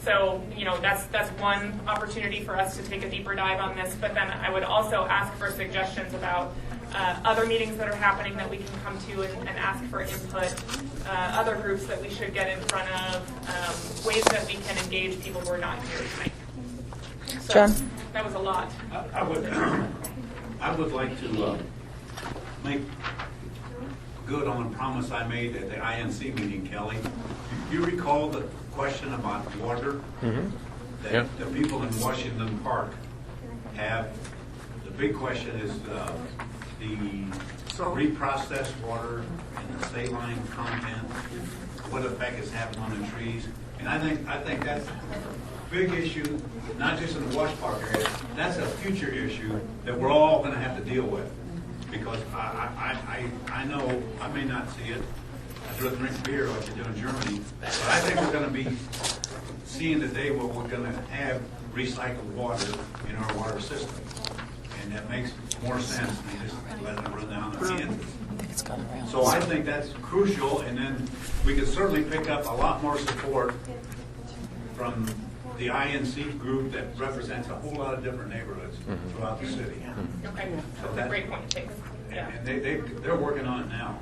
So, you know, that's one opportunity for us to take a deeper dive on this, but then I would also ask for suggestions about other meetings that are happening that we can come to and ask for input, other groups that we should get in front of, ways that we can engage people who are not here tonight. So, John? That was a lot. I would like to make good on a promise I made at the INC meeting, Kelly. You recall the question about water that the people in Washington Park have? The big question is the reprocessed water and the saline content, what effect it's having on the trees. And I think that's a big issue, not just in the Wash Park area. That's a future issue that we're all going to have to deal with. Because I know I may not see it. I'd rather drink beer like they do in Germany. But I think we're going to be seeing the day where we're going to have recycled water in our water system. And that makes more sense than just letting it run down the end. So I think that's crucial, and then we could certainly pick up a lot more support from the INC group that represents a whole lot of different neighborhoods throughout the city. Okay. So that's great point, thanks. Yeah. And they're working on it now.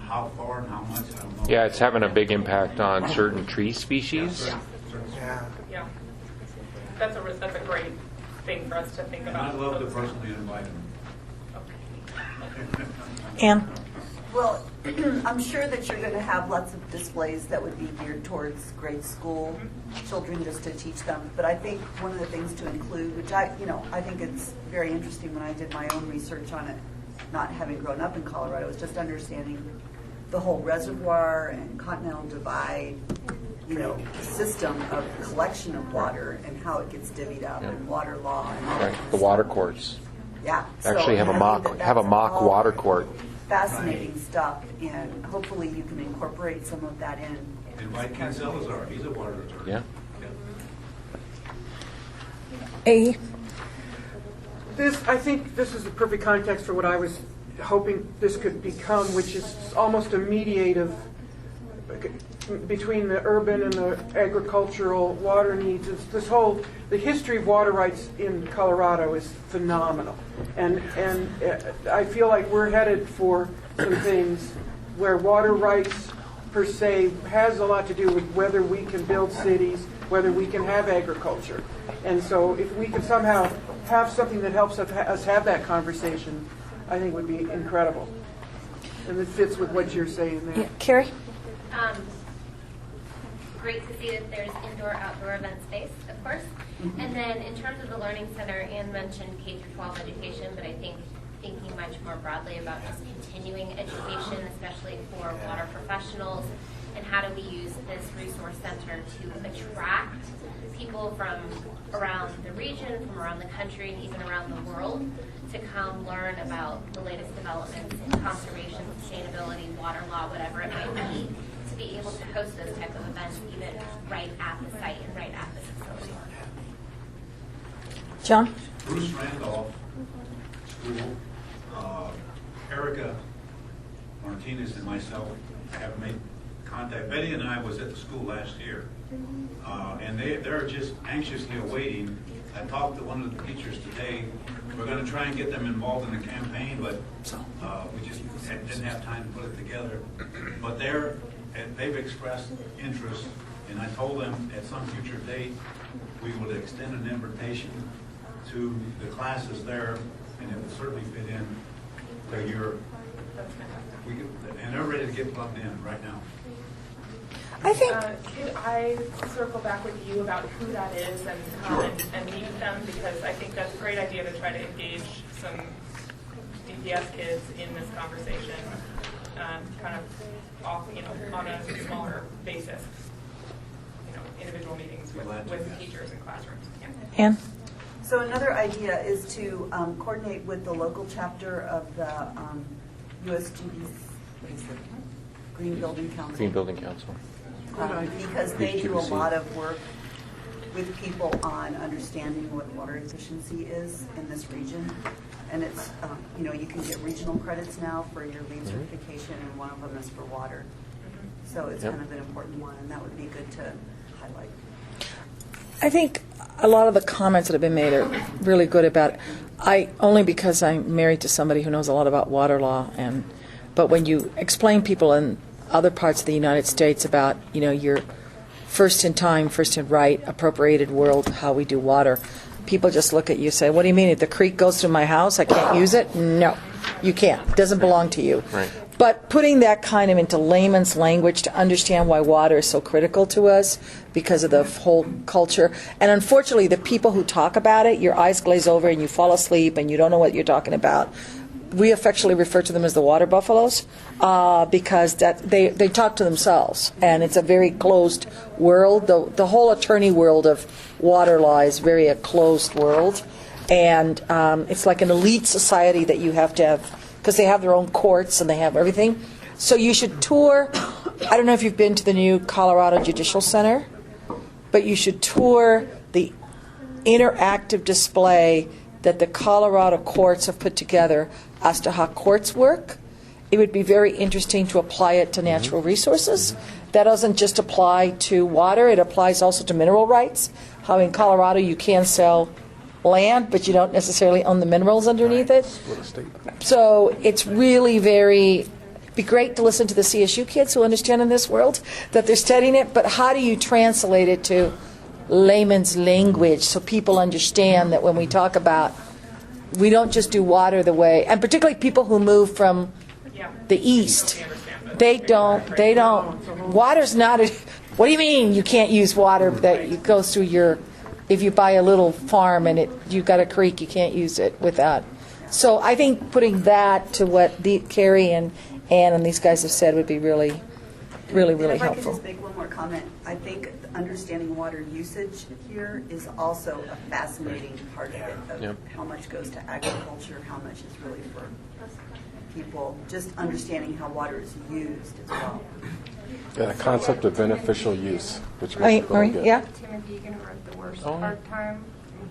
How far and how much, I don't know. Yeah, it's having a big impact on certain tree species. Yeah. That's a great thing for us to think And about. I'd love to personally invite them. Ann? Well, I'm sure that you're going to have lots of displays that would be geared towards grade school children, just to teach them. But I think one of the things to include, which I think it's very interesting when I did my own research on it, not having grown up in Colorado, was just understanding the whole reservoir and continental divide, system of collection of water and how it gets divvied up and water law and all that Right, kind of the stuff. water courts. Yeah. Actually have a mock water court. Fascinating stuff, and hopefully you can incorporate some of that in. Invite Ken Salazar, he's a water attorney. Yeah. I think this is the perfect context for what I was hoping this could become, which is almost a mediative between the urban and the agricultural water needs. It's the history of water rights in Colorado is phenomenal. And I feel like we're headed for some things where water rights per se has a lot to do with whether we can build cities, whether we can have agriculture. And so if we can somehow have something that helps us have that conversation, I think would be incredible. And it fits with what you're saying there. Yeah. Carrie? Great to see that there's indoor-outdoor event space, of course. And then in terms of the Learning Center, Ann mentioned K-12 education, but I think thinking much more broadly about just continuing education, especially for water professionals, and how do we use this resource center to attract people from around the region, from around the country, and even around the world to come learn about the latest developments in conservation, sustainability, water law, whatever it might be, to be able to host those type of events even right at the site and right at the facility. John? Bruce Randolph School, Erica Martinez and myself have made contact. Betty and I was at the school last year, and they're just anxiously awaiting. I talked to one of the teachers today. We're going to try and get them involved in the campaign, but we just didn't have time to put it together. But they've expressed interest, and I told them at some future date we would extend an invitation to the classes there, and it would certainly fit in to your. And they're ready to get plugged in right now. I think. Could I circle back with you about who that is and come and meet them? Because I think that's a great idea to try to engage some DPS kids in this conversation, kind of off, on a smaller basis. Individual meetings with teachers and classrooms. Yeah. Ann? So another idea is to coordinate with the local chapter of the USGB, what is it? Green Building Council. Green Building Council. Because they do a lot of work with people on understanding what water efficiency is in this region. And it's, you can get regional credits now for your LEED certification, and one of them is for water. So it's kind of an important one, and that would be good to highlight. I think a lot of the comments that have been made are really good about it. Only because I'm married to somebody who knows a lot about water law, but when you explain people in other parts of the United States about, your first in time, first in right, appropriated world, how we do water, people just look at you and say, what do you mean? If the creek goes through my house, I can't use it? No, you can't. It doesn't belong to you. Right. But putting that kind of into layman's language to understand why water is so critical to us because of the whole culture. And unfortunately, the people who talk about it, your eyes glaze over and you fall asleep and you don't know what you're talking about. We affectionately refer to them as the water buffaloes because they talk to themselves. And it's a very closed world. The whole attorney world of water law is very a closed world. And it's like an elite society that you have to have, because they have their own courts and they have everything. So you should tour. I don't know if you've been to the new Colorado Judicial Center, but you should tour the interactive display that the Colorado courts have put together as to how courts work. It would be very interesting to apply it to natural resources. That doesn't just apply to water, it applies also to mineral rights. How in Colorado you can sell land, but you don't necessarily own the minerals underneath it. So it's really be great to listen to the CSU kids who understand in this world that they're studying it, but how do you translate it to layman's language so people understand that when we talk about, we don't just do water the way, and particularly people who move from the east, they don't, water's not, what do you mean you can't use water that goes through your, if you buy a little farm and you've got a creek, you can't use it without. So I think putting that to what Carrie and Ann and these guys have said would be really, really, really helpful. If I could just make one more comment. I think understanding water usage here is also a fascinating part of it, of Yep. how much goes to agriculture, how much is really for people, just understanding how water is used as well. Yeah, the concept of beneficial use, which most Marie, people don't get. yeah? Timothy Egan wrote The Worst Oh. Hard Time.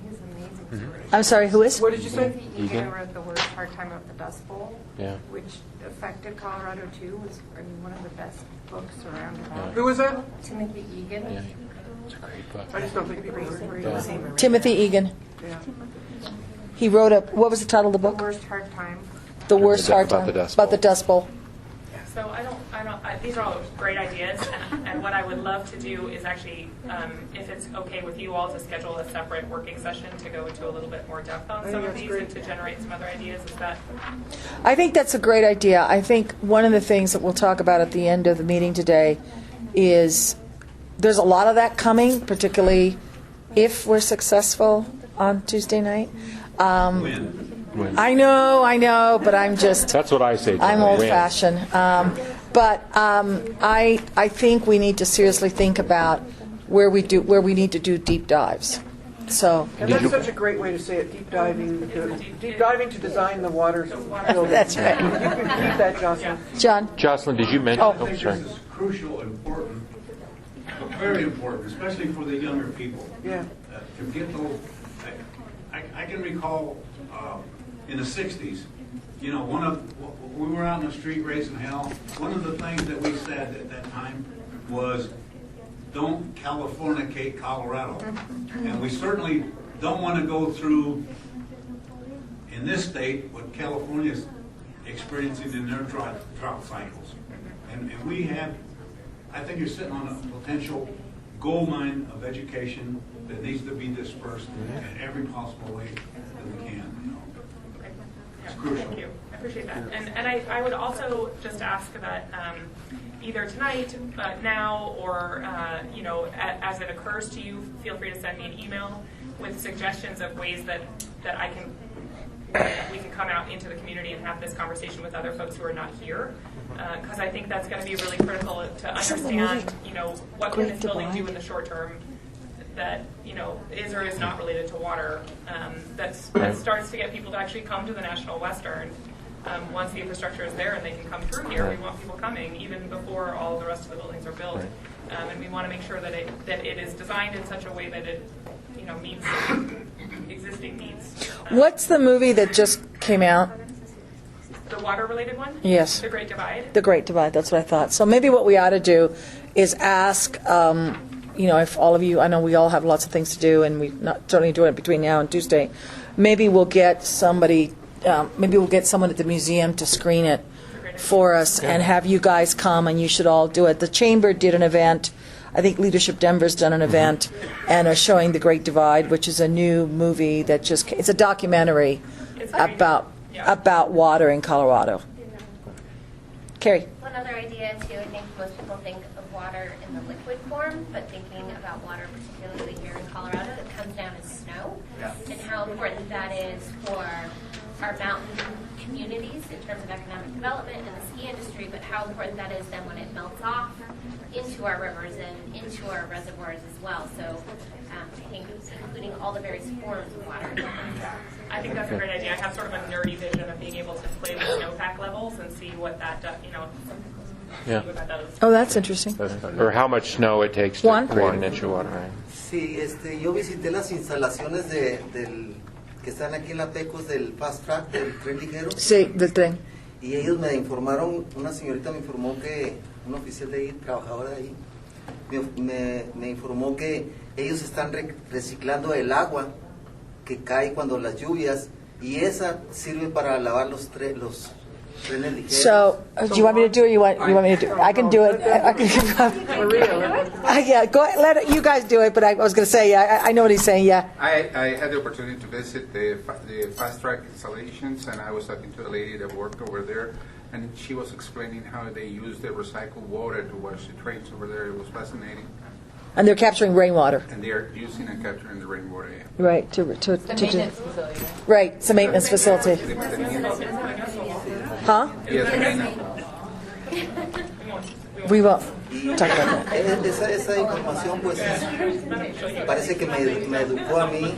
He's amazing. I'm sorry, who is? What did you say? Timothy Egan wrote The Worst Hard Time of the Dust Bowl, Yeah. which affected Colorado too. Was one of the best books around about. Who was that? Timothy Egan. Yeah. It's a great book. I just don't think people read it. Timothy Egan. Yeah. He wrote what was the title of the The book? Worst Hard Time. The Worst Hard About Time. the Dust About the Bowl. Dust Bowl. So these are all great ideas, and what I would love to do is actually, if it's okay with you all, to schedule a separate working session to go into a little bit more depth on some of these and to generate some other ideas. Is that? I think that's a great idea. I think one of the things that we'll talk about at the end of the meeting today is there's a lot of that coming, particularly if we're successful on Tuesday night. When? I know, but I'm just... That's what I say, John. I'm Win. old-fashioned. I think we need to seriously think about where we need to do deep dives. So And that's such a great way to say it, deep diving to design the water building. That's right. You can keep that, Jocelyn. John? Jocelyn, did you mention? Oh. I think sorry. this is crucial, important, very important, especially for the younger people. Yeah. To get those, I can recall in the 60s, you know, we were out in the street raising hell. One of the things that we said at that time was, don't Californicate Colorado. And we certainly don't want to go through, in this state, what California's experiencing in their drought cycles. And we have, I think you're sitting on a potential gold mine of education that needs to be dispersed in every possible way that we can. You know. It's crucial. Thank you. I appreciate that. And I would also just ask that either tonight, now, or as it occurs to you, feel free to send me an email with suggestions of ways that we can come out into the community and have this conversation with other folks who are not here. Because I think that's going to be really critical to understand, what can this building do in the short term that is or is not related to water. That starts to get people to actually come to the National Western once the infrastructure is there and they can come through here. We want people coming even before all the rest of the buildings are built, and we want to make sure that it is designed in such a way that it meets existing needs. What's the movie that just came out? The water-related one? Yes. The Great Divide? The Great Divide, that's what I thought. So maybe what we ought to do is ask, if all of you, I know we all have lots of things to do, and we're not certainly doing it between now and Tuesday, maybe we'll get someone at the museum to screen it for us and have you guys come, and you should all do it. The Chamber did an event. I think Leadership Denver's done an event and are showing The Great Divide, which is a new movie that it's a documentary about water in Colorado. Carrie. One other idea too, I think most people think of water in the liquid form, but thinking about water, particularly here in Colorado, that comes down as snow, and how important that is for our mountain communities in terms of economic development and the ski industry, but how important that is then when it melts off into our rivers and into our reservoirs as well. So I think including all the various forms of water. I think that's a great idea. I have sort of a nerdy vision of being able to play with snowpack levels and see what that does, see what that does. Oh, that's interesting. Or how much snow it takes to create an inch of water. Right? Sí, yo visité las instalaciones que están aquí en la Pecos del Fast Track, del tren ligero. Sí, del tren. Y ellos me informaron, una señorita me informó que, un oficial de ahí, trabajadora de ahí, me informó que ellos están reciclando el agua que cae cuando las lluvias, y esa sirve para lavar los trenes ligeros. So, do you want me to do it, or you want me to do it? I can do it. Go ahead, let you guys do it, but I was going to say, I know what he's saying, yeah. I had the opportunity to visit the fast track installations, and I was talking to a lady that worked over there, and she was explaining how they use the recycled water to wash the trains over there. It was fascinating. And they're capturing rainwater. And they are using and capturing the rainwater. Yeah. Right, to maintenance facility. Right, it's a maintenance facility. Huh? Yes, We won't. Y Talk about that. esa información pues parece que me educó a mí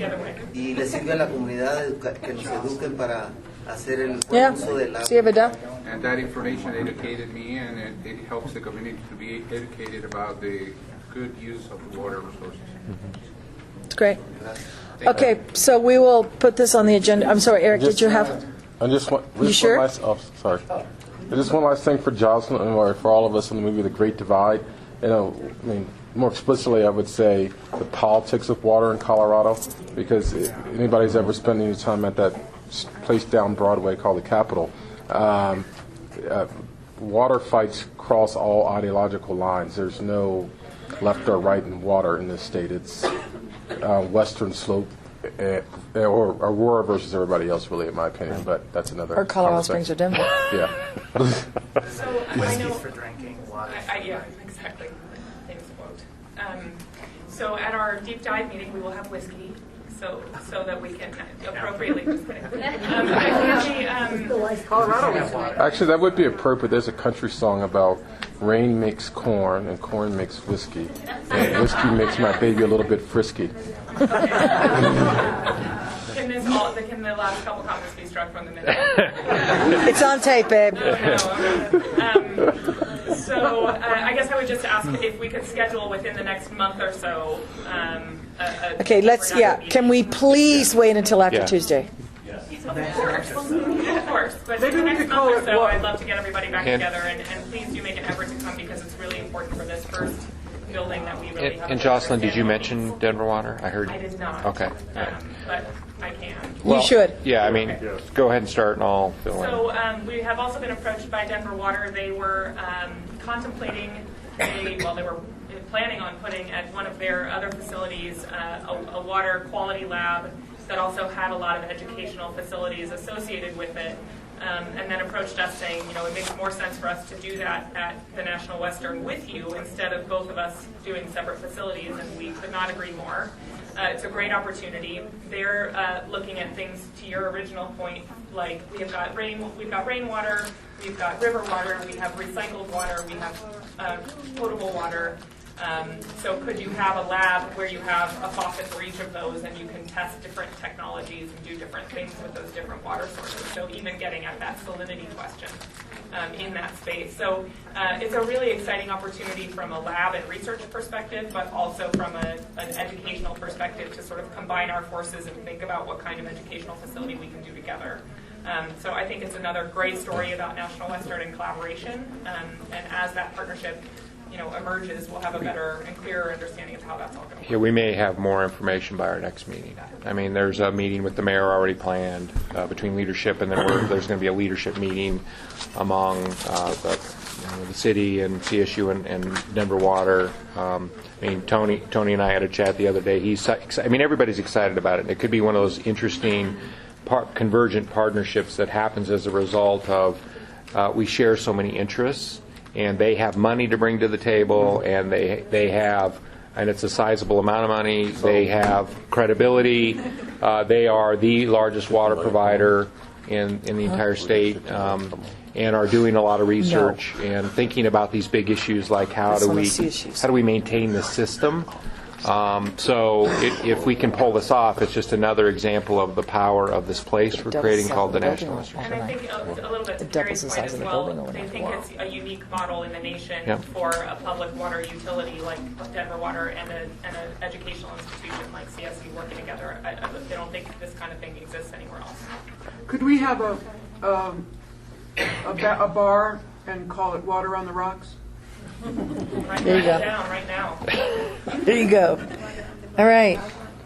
y le sirve a la comunidad que nos eduquen para hacer el buen uso del agua. See if it does. And that information educated me, and it helps the community to be educated about the good use of the water resources. It's great. Okay, so we will put this on the agenda. I'm sorry, Eric, did you have? And just one, You sure? One last, oh, sorry. Just one last thing for Jocelyn, or for all of us in the movie The Great Divide. You know, I mean, more explicitly, I would say the politics of water in Colorado, because if anybody's ever spent any time at that place down Broadway called the Capitol, water fights cross all ideological lines. There's no left or right in water in this state. It's Western Slope or Aurora versus everybody else, really, in my opinion. But that's another. Or Colorado conversation. Springs or Denver. Yeah. So I know for drinking water. Yeah, exactly. Famous quote. So at our deep dive meeting, we will have whiskey, so that we can appropriately. Just kidding. Actually, that would be appropriate. There's a country song about rain makes corn and corn makes whiskey, and whiskey makes my baby a little bit frisky. Can the last couple comments be struck from the minute? It's on tape, babe. So I guess I would just ask if we could schedule within the next month or so. Okay, can we please wait until after Tuesday? Of course. But in the next month or so, I'd love to get everybody back together, and please do make an effort to come because it's really important for this first building that we really have. And Jocelyn, did you mention Denver Water? I heard. I did not. Okay. But I can. Well, you should. Yeah, I mean, go ahead and start, and I'll fill in. So we have also been approached by Denver Water. They were contemplating, they were planning on putting at one of their other facilities a water quality lab that also had a lot of educational facilities associated with it. And then approached us saying, it makes more sense for us to do that at the National Western with you instead of both of us doing separate facilities, and we could not agree more. It's a great opportunity. They're looking at things to your original point, like we've got rainwater, we've got river water, we have recycled water, we have potable water. So could you have a lab where you have a faucet for each of those and you can test different technologies and do different things with those different water sources? So even getting at that salinity question in that space. So it's a really exciting opportunity from a lab and research perspective, but also from an educational perspective to sort of combine our forces and think about what kind of educational facility we can do together. So I think it's another great story about National Western and collaboration. And as that partnership emerges, we'll have a better and clearer understanding of how that's all going to work. Yeah, we may have more information by our next meeting. I mean, there's a meeting with the mayor already planned between leadership, and then there's going to be a leadership meeting among the city and CSU and Denver Water. I mean, Tony and I had a chat the other day. Everybody's excited about it. It could be one of those interesting convergent partnerships that happens as a result of we share so many interests. And they have money to bring to the table, and they have, and it's a sizable amount of money. They have credibility. They are the largest water provider in the entire state, and are doing a lot of research and thinking about these big issues like how do we maintain the system. So if we can pull this off, it's just another example of the power of this place we're creating called the National Western. And I think a little bit to Terry's point as well, they think it's a unique model in the nation for a public water utility like Denver Water and an educational institution like CSU working together. They don't think this kind of thing exists anywhere else. Could we have a bar and call it Water on the Rocks? There you go. Right now. There you go. All right.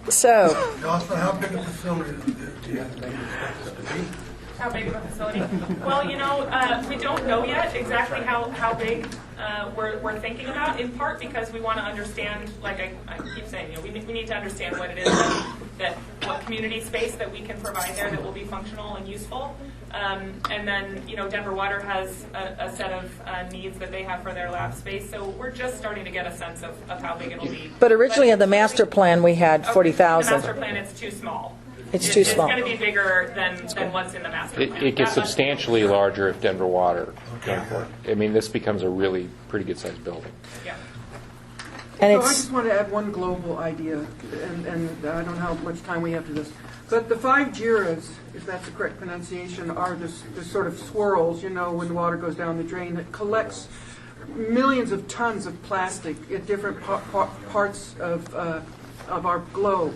So. How big a facility do you have? How big of a facility? Well, we don't know yet exactly how big we're thinking about, in part because we want to understand, like I keep saying, we need to understand what it is what community space that we can provide there that will be functional and useful. And then, Denver Water has a set of needs that they have for their lab space, so we're just starting to get a sense of how big it'll be. But originally in the master plan we had 40,000. The master plan, it's too small It's too small. It's going to be bigger than what's in the master plan. It gets substantially larger if Denver Water came for it. I mean, this becomes a really pretty good-sized building. Yeah. And So I it's just want to add one global idea, and I don't know how much time we have for this. But the 5 JIRAs, if that's the correct pronunciation, are this sort of swirls, you know, when water goes down the drain, that collects millions of tons of plastic at different parts of our globe.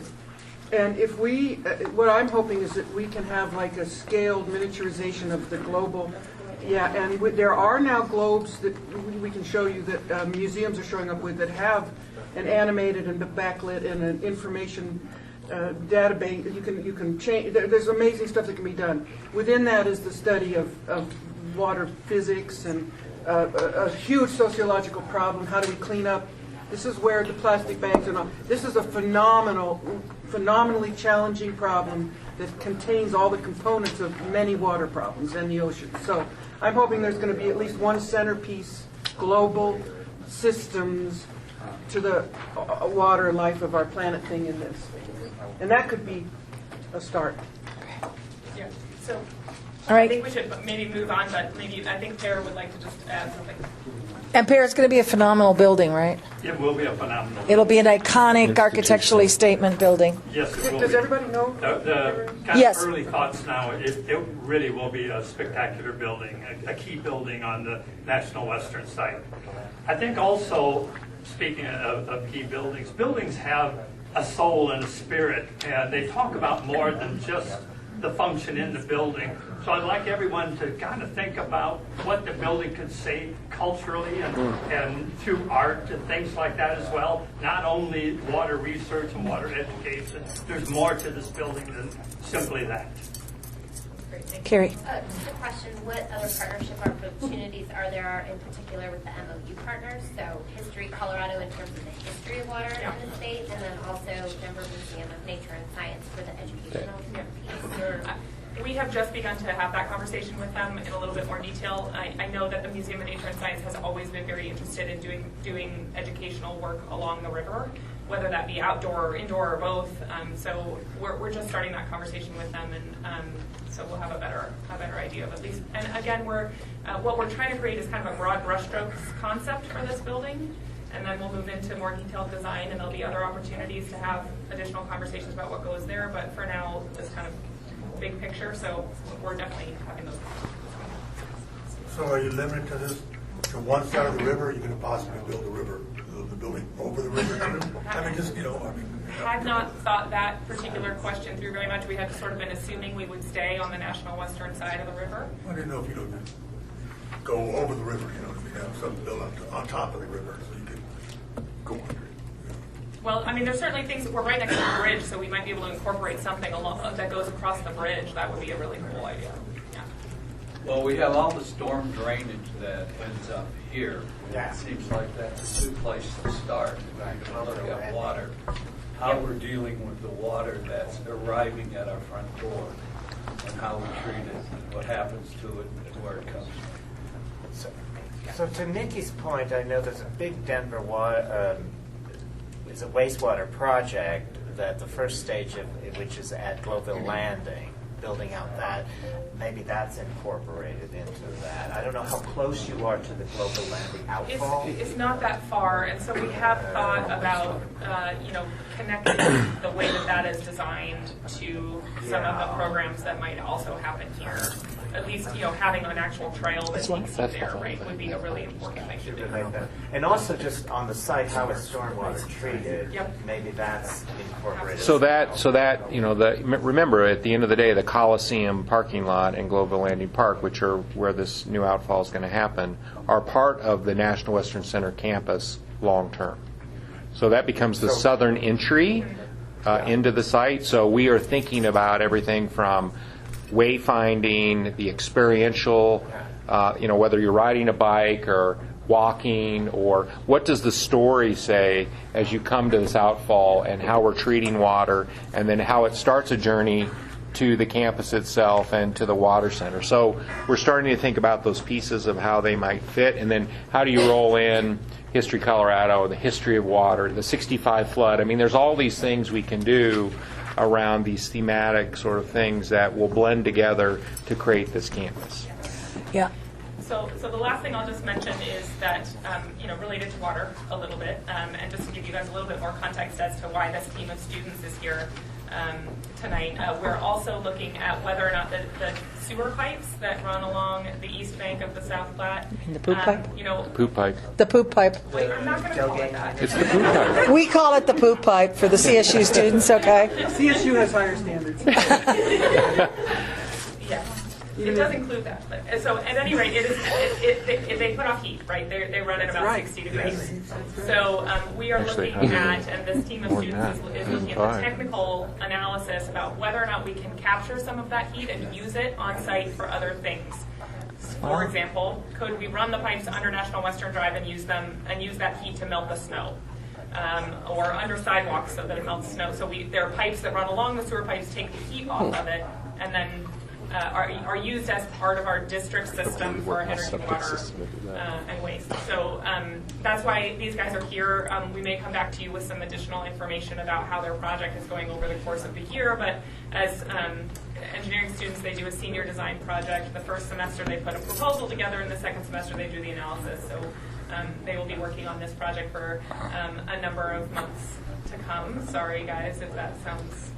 And if we, what I'm hoping is that we can have like a scaled miniaturization of the global. Yeah, and there are now globes that we can show you that museums are showing up with that have an animated and backlit and an information database. You can change. There's amazing stuff that can be done. Within that is the study of water physics and a huge sociological problem. How do we clean up? This is where the plastic bags and all. This is a phenomenally challenging problem that contains all the components of many water problems in the ocean. So I'm hoping there's going to be at least one centerpiece, global systems to the water life of our planet thing in this. And that could be a start. Yeah. So all right. I think we should maybe move on, but maybe I think Tara would like to just add something. And Per, it's going to be a phenomenal building, right? It will be a phenomenal. It'll be an iconic architecturally statement building. Yes, it will Does be. everybody know? The kind Yes. of early thoughts now, it really will be a spectacular building, a key building on the National Western site. I think also, speaking of key buildings, buildings have a soul and a spirit, and they talk about more than just the function in the building. So I'd like everyone to kind of think about what the building could say culturally and through art and things like that as well. Not only water research and water education. There's more to this building than simply that. Carrie. Just a question, what other partnership opportunities are there in particular with the MOU partners? So History Colorado in terms of the history of water in the state, and then also Denver Museum of Nature and Science for the educational piece. We have just begun to have that conversation with them in a little bit more detail. I know that the Museum of Nature and Science has always been very interested in doing educational work along the river, whether that be outdoor or indoor or both. So we're just starting that conversation with them, and so we'll have a better idea of at least. And again, what we're trying to create is kind of a broad brushstrokes concept for this building, and then we'll move into more detailed design, and there'll be other opportunities to have additional conversations about what goes there. But for now, this kind of big picture, so we're definitely having those conversations. So are you limited to this, to one side of the river, or are you going to possibly build the building over the river? I mean, just, Had not thought that particular question through very much. We had sort of been assuming we would stay on the National Western side of the river. I didn't know if you go over the river, have something built on top of the river so you could go under it. Well, I mean, there's certainly things, we're right next to the bridge, so we might be able to incorporate something along that goes across the bridge. That would be a really cool idea. Yeah. Well, we have all the storm drainage that ends up here. It seems like that's a good place to start. If I look at water, how we're dealing with the water that's arriving at our front door, and how we treat it, and what happens to it, and where it comes from. So to Nikki's point, I know there's a big Denver it's a wastewater project that the first stage of which is at Globeville Landing, building out that, maybe that's incorporated into that. I don't know how close you are to the Globeville Landing outfall. It's not that far, and so we have thought about connecting the way that is designed to some of the programs that might also happen here. At least, having an actual trail that takes you there, right, would be a really important thing to do. And also just on the site, how is stormwater treated? Maybe that's incorporated. So that remember, at the end of the day, the Coliseum parking lot and Globeville Landing Park, which are where this new outfall is going to happen, are part of the National Western Center campus long term. So that becomes the southern entry into the site. So we are thinking about everything from wayfinding, the experiential, whether you're riding a bike or walking, or what does the story say as you come to this outfall, and how we're treating water, and then how it starts a journey to the campus itself and to the water center. So we're starting to think about those pieces of how they might fit, and then how do you roll in History Colorado, the history of water, the 65 flood. I mean, there's all these things we can do around these thematic sort of things that will blend together to create this campus. Yeah. So the last thing I'll just mention is that, related to water a little bit, and just to give you guys a little bit more context as to why this team of students is here tonight, we're also looking at whether or not the sewer pipes that run along the east bank of the South Platte. The poop pipe? Poop pipe. The poop pipe. Wait, I'm not going to call it that. It's the poop pipe. We call it the poop pipe for the CSU students, okay? CSU has higher standards. Yes. It does include that. But, so at any rate, they put off heat, right? They run at about 60 degrees. So we are looking at, and this team of students is looking at the technical analysis about whether or not we can capture some of that heat and use it on site for other things. For example, could we run the pipes under National Western Drive and use that heat to melt the snow? Or under sidewalks so that it melts snow. So there are pipes that run along the sewer pipes, take the heat off of it, and then are used as part of our district system for energy, water, and waste. So that's why these guys are here. We may come back to you with some additional information about how their project is going over the course of the year, but as engineering students, they do a senior design project. The first semester they put a proposal together, and the second semester they do the analysis. So they will be working on this project for a number of months to come. Sorry guys if that sounds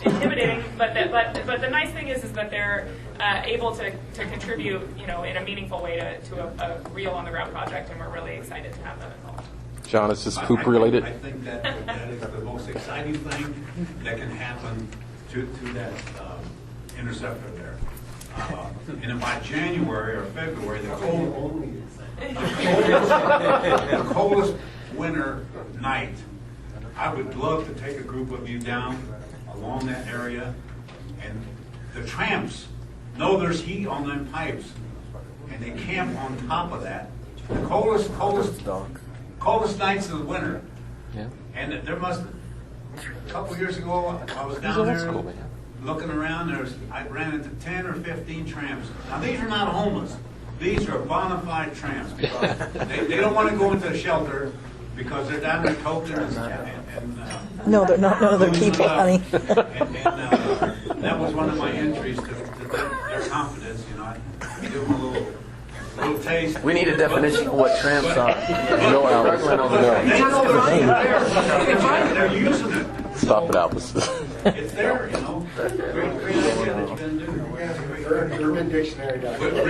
intimidating, but the nice thing is that they're able to contribute, in a meaningful way to a real on the ground project, and we're really excited to have them involved. John, is this poop related? I think that is the most exciting thing that can happen to that interceptor there. And then by January or February, the coldest winter night, I would love to take a group of you down along that area, and the tramps know there's heat on them pipes, and they camp on top of that. The coldest nights of the winter. Yeah. And there must, a couple years ago, I was down there looking around. I ran into 10 or 15 tramps. Now these are not homeless. These are bona fide tramps. Because they don't want to go into a shelter because they're down there toting and no, they're not. No, they're keeping, honey. That was one of my entries to their confidence. I give them a little taste. We need a definition of what tramps are. No, Alex. They're using it. Stop it, Alex. It's there, Great idea that you can do. Urban Dictionary.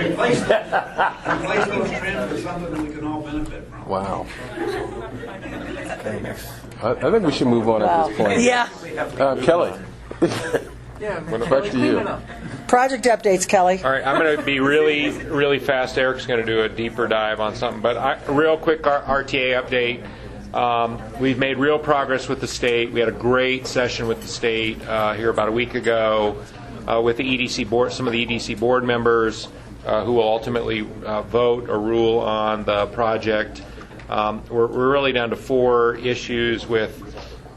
Replace those trends with something that we can all benefit from. Wow. I think we should move on at this point. Yeah. Kelly. Back to you. Project updates, Kelly. All right, I'm going to be really, really fast. Eric's going to do a deeper dive on something. But real quick, RTA update. We've made real progress with the state. We had a great session with the state here about a week ago with the EDC board, some of the EDC board members who will ultimately vote or rule on the project. We're really down to 4 issues with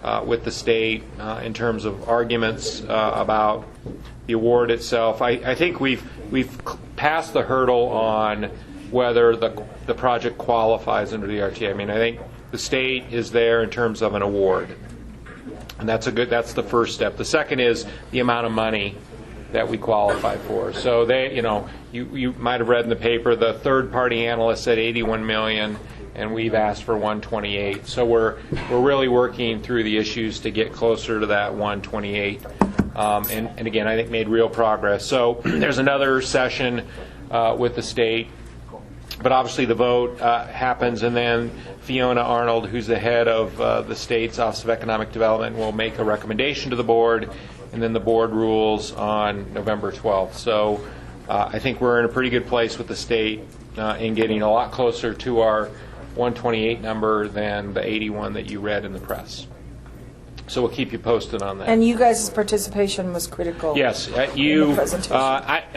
the state in terms of arguments about the award itself. I think we've passed the hurdle on whether the project qualifies under the RTA. I mean, I think the state is there in terms of an award, and that's the first step. The second is the amount of money that we qualify for. So you might have read in the paper, the third-party analyst said $81 million, and we've asked for $128. So we're really working through the issues to get closer to that $128. And again, I think made real progress. So there's another session with the state. But obviously the vote happens, and then Fiona Arnold, who's the head of the state's Office of Economic Development, will make a recommendation to the board, and then the board rules on November 12th. So I think we're in a pretty good place with the state in getting a lot closer to our 128 number than the 81 that you read in the press. So we'll keep you posted on that. And you guys' participation was critical. Yes, you. Liliana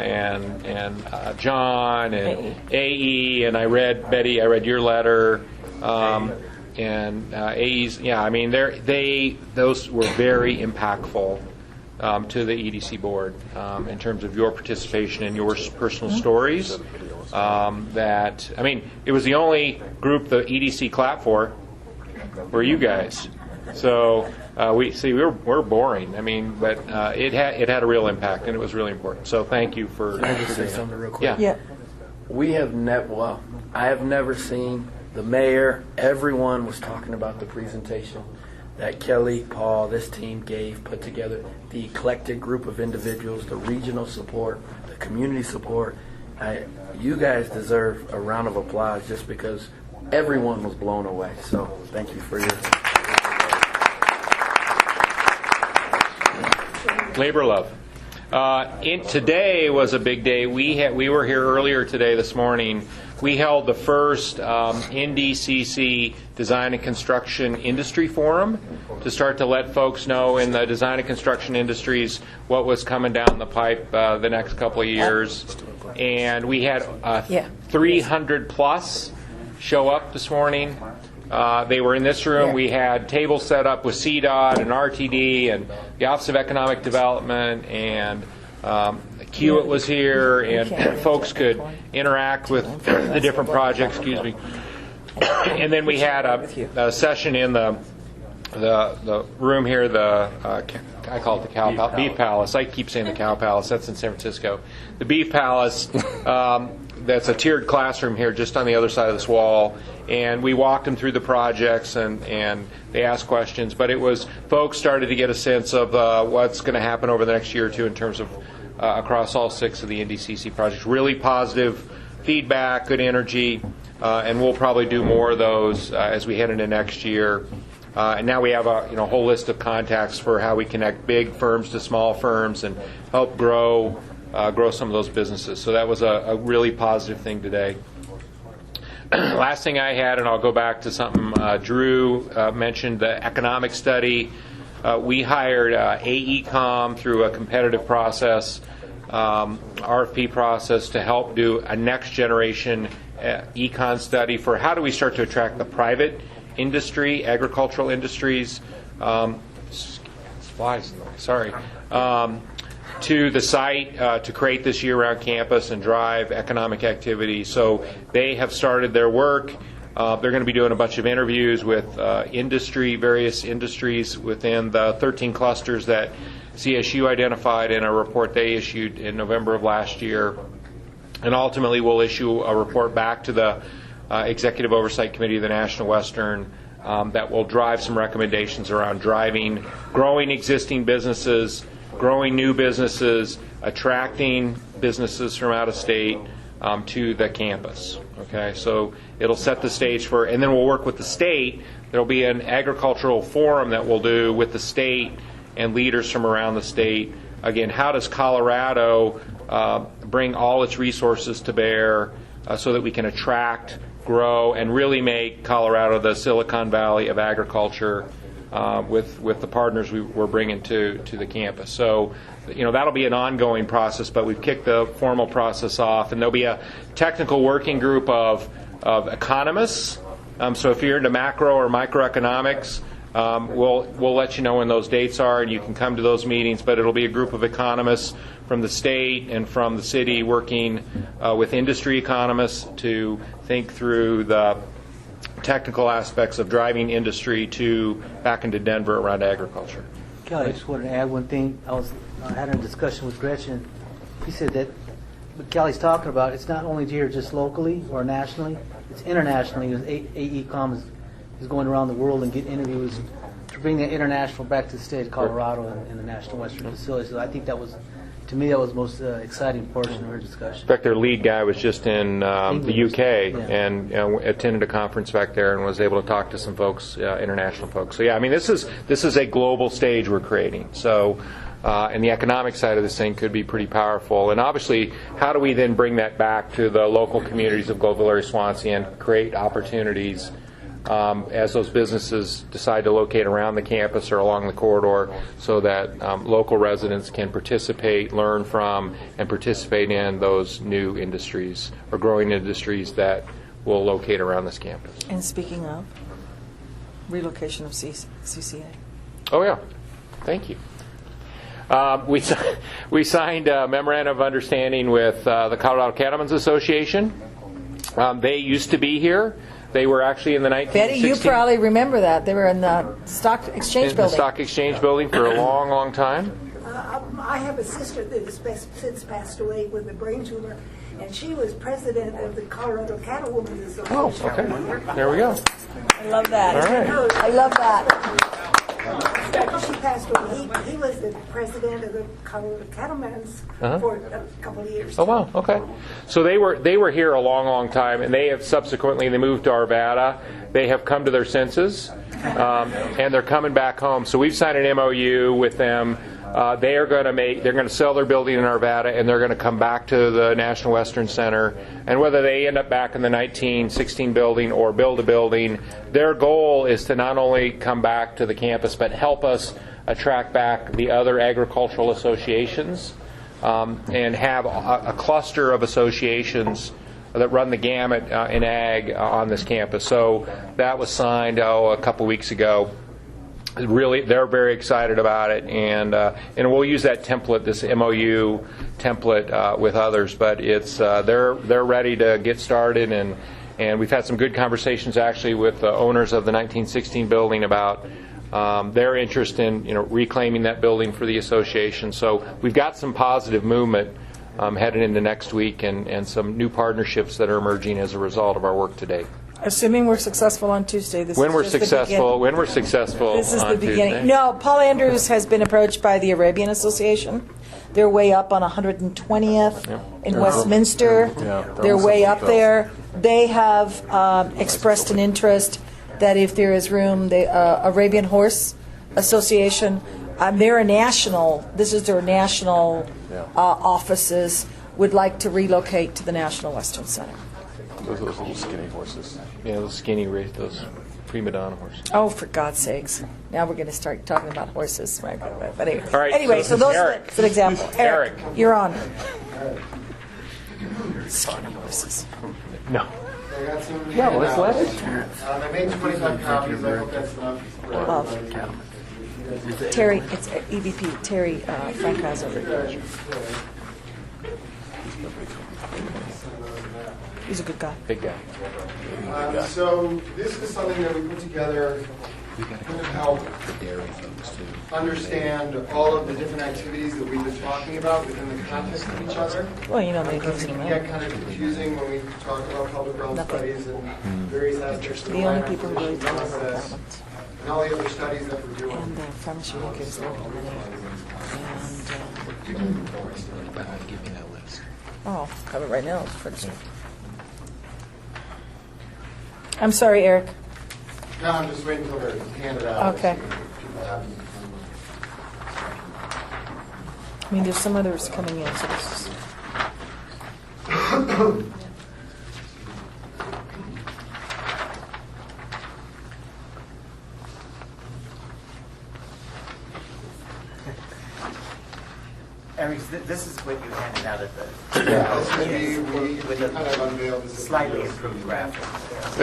and John and AE, and I read Betty. I read your letter, and AE's. Yeah, I mean, those were very impactful to the EDC board in terms of your participation and your personal stories. It was the only group the EDC clapped for. Were you guys? So we're boring. I mean, but it had a real impact, and it was really important. So thank you for. Can I just say something real quick? Yeah. We have I have never seen the mayor. Everyone was talking about the presentation that Kelly, Paul, this team put together. The eclectic group of individuals, the regional support, the community support. You guys deserve a round of applause just because everyone was blown away. So thank you for your labor love. Today was a big day. We were here earlier today, this morning. We held the first NDCC Design and Construction Industry Forum to start to let folks know in the design and construction industries what was coming down the pipe the next couple of years. And we had 300 plus show up this morning. They were in this room. We had tables set up with CDOT and RTD and the Office of Economic Development, and Kiewit was here, and folks could interact with the different projects. Excuse me. And then we had a session in the room here. I call it the Beef Palace. I keep saying the Cow Palace. That's in San Francisco. The Beef Palace. That's a tiered classroom here, just on the other side of this wall. And we walked them through the projects, and they asked questions. But it was folks started to get a sense of what's going to happen over the next year or two in terms of across all 6 of the NDCC projects. Really positive feedback, good energy, and we'll probably do more of those as we head into next year. And now we have a whole list of contacts for how we connect big firms to small firms and help grow some of those businesses. So that was a really positive thing today. Last thing I had, and I'll go back to something Drew mentioned, the economic study. We hired AECOM through a competitive process, RFP process, to help do a next generation econ study for how do we start to attract the private industry, agricultural industries, to the site to create this year-round campus and drive economic activity. So they have started their work. They're going to be doing a bunch of interviews with various industries within the 13 clusters that CSU identified in a report they issued in November of last year. And ultimately, we'll issue a report back to the Executive Oversight Committee of the National Western that will drive some recommendations around growing existing businesses, growing new businesses, attracting businesses from out of state to the campus. Okay, so it'll set the stage for, and then we'll work with the state. There'll be an agricultural forum that we'll do with the state and leaders from around the state. Again, how does Colorado bring all its resources to bear so that we can attract, grow, and really make Colorado the Silicon Valley of agriculture with the partners we're bringing to the campus. So, that'll be an ongoing process, but we've kicked the formal process off, and there'll be a technical working group of economists. So if you're into macro or microeconomics, we'll let you know when those dates are, and you can come to those meetings. But it'll be a group of economists from the state and from the city working with industry economists to think through the technical aspects of driving industry back into Denver around agriculture. Kelly, I just wanted to add one thing. I had a discussion with Gretchen. She said that what Kelly's talking about, it's not only here just locally or nationally, it's internationally. AECOM is going around the world and getting interviews to bring the international back to the state of Colorado and the National Western facility. So I think that was, to me, that was the most exciting portion of her discussion. In fact, their lead guy was just in the UK and attended a conference back there and was able to talk to some folks, international folks. So yeah, I mean, this is a global stage we're creating. So, and the economic side of this thing could be pretty powerful. And obviously, how do we then bring that back to the local communities of Global Swansea and create opportunities as those businesses decide to locate around the campus or along the corridor, so that local residents can participate, learn from, and participate in those new industries or growing industries that will locate around this campus. And speaking of relocation of CCA. Oh yeah, thank you. We signed a memorandum of understanding with the Colorado Cattlemen's Association. They used to be here. They were actually in the 1916. Betty, you probably remember that. They were in the Stock Exchange in Building. the Stock Exchange Building for a long, long time. I have a sister that has since passed away with a brain tumor, and she was president of the Colorado Cattlewomen's Association. Oh, okay. There we go. I love that. All right. I love that. After she passed away, he was the president of the Colorado Cattlemen's for a couple of years. Oh wow, okay. So they were here a long, long time, and they have subsequently they moved to Arvada. They have come to their senses, and they're coming back home. So we've signed an MOU with them. They're going to sell their building in Arvada, and they're going to come back to the National Western Center. And whether they end up back in the 1916 building or build a building, their goal is to not only come back to the campus, but help us attract back the other agricultural associations, and have a cluster of associations that run the gamut in ag on this campus. So that was signed a couple weeks ago. Really, they're very excited about it, and we'll use that template, this MOU template, with others. But it's they're ready to get started, and we've had some good conversations actually with the owners of the 1916 building about their interest in reclaiming that building for the association. So we've got some positive movement headed into next week, and some new partnerships that are emerging as a result of our work today. Assuming we're successful on Tuesday. When we're successful This is on the beginning. Tuesday. No, Paul Andrews has been approached by the Arabian Association. They're way up on 120th in Westminster. They're way up there. They have expressed an interest that if there is room, the Arabian Horse Association, they're a national, this is their national offices, would like to relocate to the National Western Center. Those little skinny horses. Yeah, those skinny race, those prima donna horses. Oh, for God's sakes. Now we're going to start talking about horses. Right? But anyway, All right, anyway, so those are Eric. an example. Eric, you're on. Skinny horses. No. I got some Yeah, well, let's let handouts. I made 25 copies. I hope that's enough for everybody. Terry, it's EVP, Terry Frankhauser. He's a good guy. Big guy. So this is something that we put together to help understand all of the different activities that we've been talking about within the context of each other. Well, you know, they Because it can can get kind of confusing when we talk about public realm studies and various aspects of The only people who really acquisition talk about process government. and all the other studies that we're doing. And pharmaceutical gives them money. Give me that list. Oh, have it right now. It's pretty soon. I'm sorry, Eric. No, I'm just waiting until they're handed out. Okay. People have them. I mean, there's some others coming in, so this is... Eric, this is what you handed out at the We kind of unveiled this. slightly improved graphic.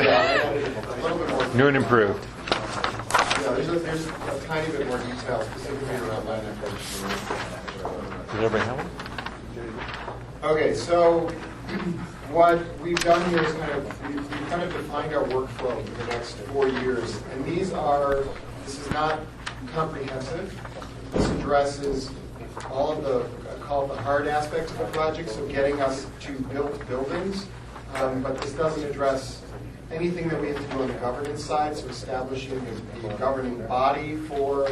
Yeah, a little bit more. New and improved. Yeah, there's a tiny bit more detail specifically around land acquisition. Does everybody have one? Okay, so what we've done here is we've kind of defined our workflow for the next 4 years, and this is not comprehensive. This addresses all of the, I call it the hard aspects of the project, so getting us to build buildings, but this doesn't address anything that we have to do on the governance side, so establishing a governing body for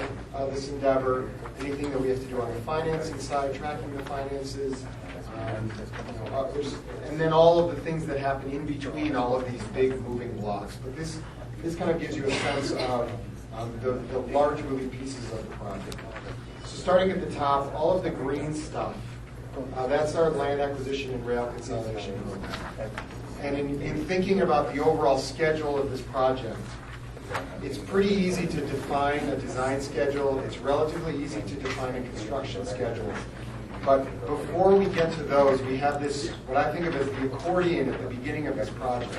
this endeavor, anything that we have to do on the financing side, tracking the finances, and then all of the things that happen in between all of these big moving blocks. But this kind of gives you a sense of the large moving pieces of the project. So starting at the top, all of the green stuff, that's our land acquisition and rail consolidation program. And in thinking about the overall schedule of this project, it's pretty easy to define a design schedule. It's relatively easy to define a construction schedule. But before we get to those, we have this, what I think of as the accordion at the beginning of this project.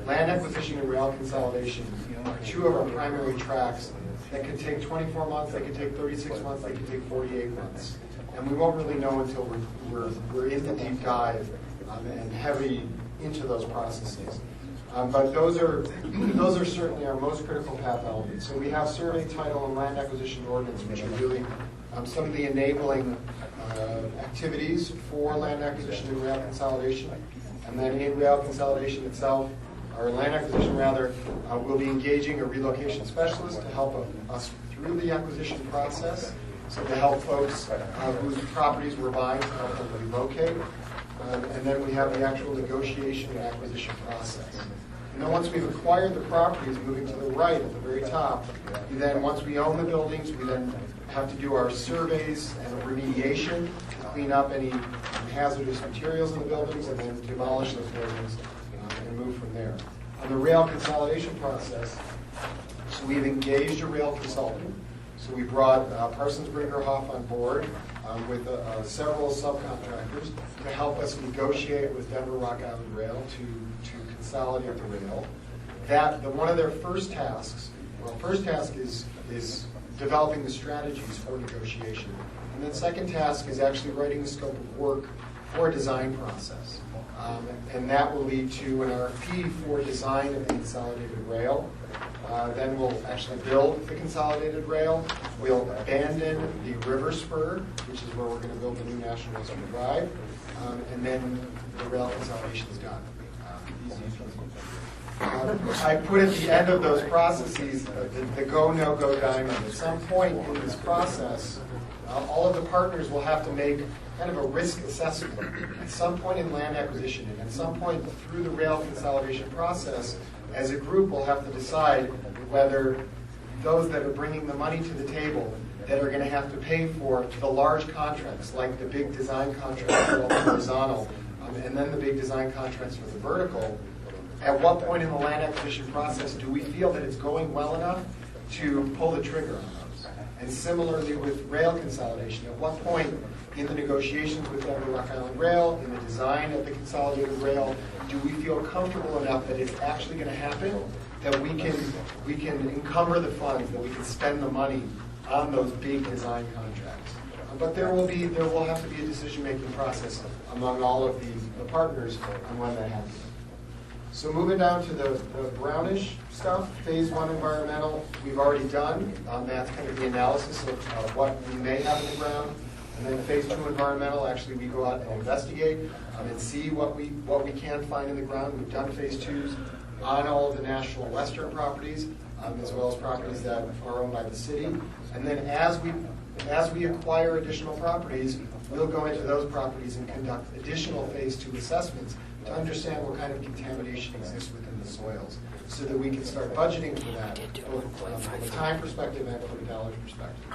Land acquisition and rail consolidation are two of our primary tracks that could take 24 months, they could take 36 months, they could take 48 months. And we won't really know until we're in the deep dive and heavy into those processes. But those are certainly our most critical path elements. So we have survey, title, and land acquisition ordinance, which are really some of the enabling activities for land acquisition and rail consolidation. And then in rail consolidation itself, or land acquisition rather, we'll be engaging a relocation specialist to help us through the acquisition process. So to help folks whose properties we're buying to help them relocate. And then we have the actual negotiation and acquisition process. And then once we've acquired the properties, moving to the right at the very top, once we own the buildings, we then have to do our surveys and remediation to clean up any hazardous materials in the buildings and then demolish those buildings and move from there. On the rail consolidation process, so we've engaged a rail consultant. So we brought Parsons Brinckerhoff on board with several subcontractors to help us negotiate with Denver Rock Island Rail to consolidate the rail. One of their first tasks, is developing the strategies for negotiation. And then second task is actually writing the scope of work for a design process. And that will lead to an RFP for design of the consolidated rail. Then we'll actually build the consolidated rail. We'll abandon the river spur, which is where we're going to build the new National Western Drive. And then the rail consolidation is done. I put at the end of those processes the go, no-go diamond. At some point in this process, all of the partners will have to make kind of a risk assessment at some point in land acquisition, and at some point through the rail consolidation process, as a group we'll have to decide whether those that are bringing the money to the table that are going to have to pay for the large contracts, like the big design contracts for the horizontal, and then the big design contracts for the vertical, at what point in the land acquisition process do we feel that it's going well enough to pull the trigger on those? And similarly with rail consolidation, at what point in the negotiations with Denver Rock Island Rail, in the design of the consolidated rail, do we feel comfortable enough that it's actually going to happen, that we can encumber the funds, that we can spend the money on those big design contracts? But there will have to be a decision-making process among all of the partners on when that happens. So moving down to the brownish stuff, phase one environmental, we've already done. That's kind of the analysis of what we may have in the ground. And then phase two environmental, actually we go out and investigate and see what we can find in the ground. We've done phase twos on all of the National Western properties, as well as properties that are owned by the city. And then as we acquire additional properties, we'll go into those properties and conduct additional phase two assessments to understand what kind of contamination exists within the soils, so that we can start budgeting for that, both from a time perspective and from a dollars perspective.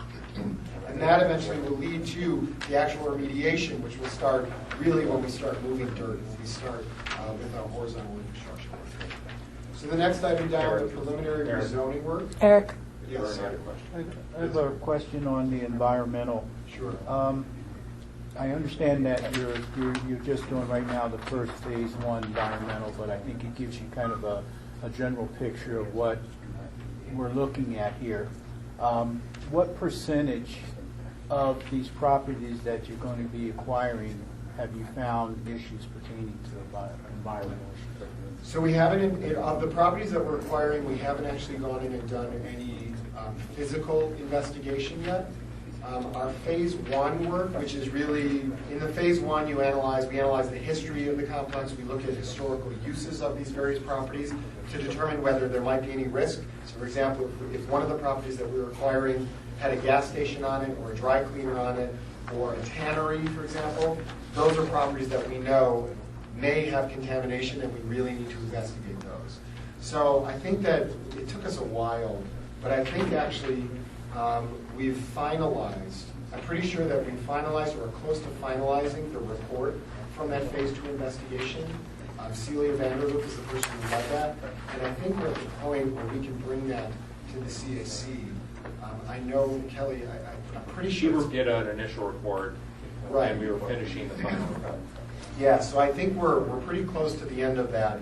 And that eventually will lead to the actual remediation, which will start really when we start moving dirt, when we start with our horizontal infrastructure. So the next item down, the preliminary rezoning work. Eric. Yes, sir. I have a question on the environmental. Sure. I understand that you're just doing right now the first phase one environmental, but I think it gives you kind of a general picture of what we're looking at here. What percentage of these properties that you're going to be acquiring have you found issues pertaining to environmental issues? So we haven't, of the properties that we're acquiring, we haven't actually gone in and done any physical investigation yet. Our phase one work, which is really, in the phase one we analyze the history of the complex, we look at historical uses of these various properties to determine whether there might be any risk. So for example, if one of the properties that we were acquiring had a gas station on it, or a dry cleaner on it, or a tannery, for example, those are properties that we know may have contamination, and we really need to investigate those. So I think that it took us a while, but I think actually we've finalized, I'm pretty sure that we finalized or are close to finalizing the report from that phase two investigation. Celia Vanderloop is the person who led that, and I think we're at the point where we can bring that to the CAC. I know, Kelly, I'm pretty sure. We did an initial report, right, and we were finishing the final report. Yeah, so I think we're pretty close to the end of that.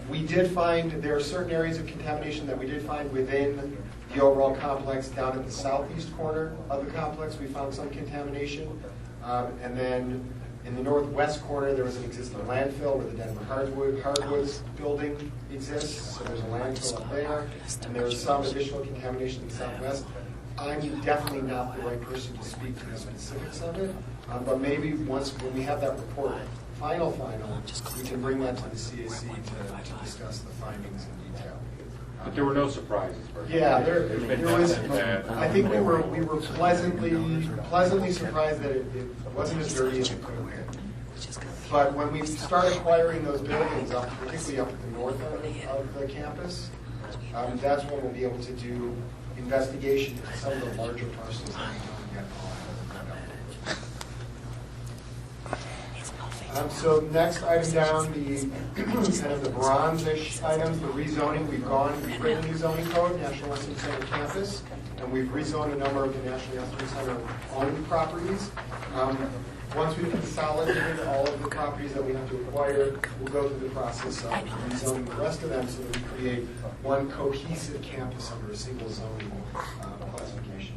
We did find, there are certain areas of contamination that we did find within the overall complex. Down at the southeast corner of the complex, we found some contamination. And then In the northwest corner, there was an existing landfill where the Denver Hardwoods building exists, so there's a landfill up there, and there was some additional contamination in the southwest. I'm definitely not the right person to speak to the specifics of it, but maybe when we have that report, final, we can bring that to the CAC to discuss the findings in detail. But there were no surprises. Yeah, there was. nothing that- I think we were pleasantly surprised that it wasn't as dirty as it could have been. But when we start acquiring those buildings, particularly up at the north end of the campus, that's when we'll be able to do investigation into some of the larger parcels that we don't yet own. So next item down, the kind of the bronze-ish items, the rezoning. We've written a new zoning code, National Western Center campus, and we've rezoned a number of the National Western Center owned properties. Once we've consolidated all of the properties that we have to acquire, we'll go through the process of rezoning the rest of them so that we create one cohesive campus under a single zoning classification.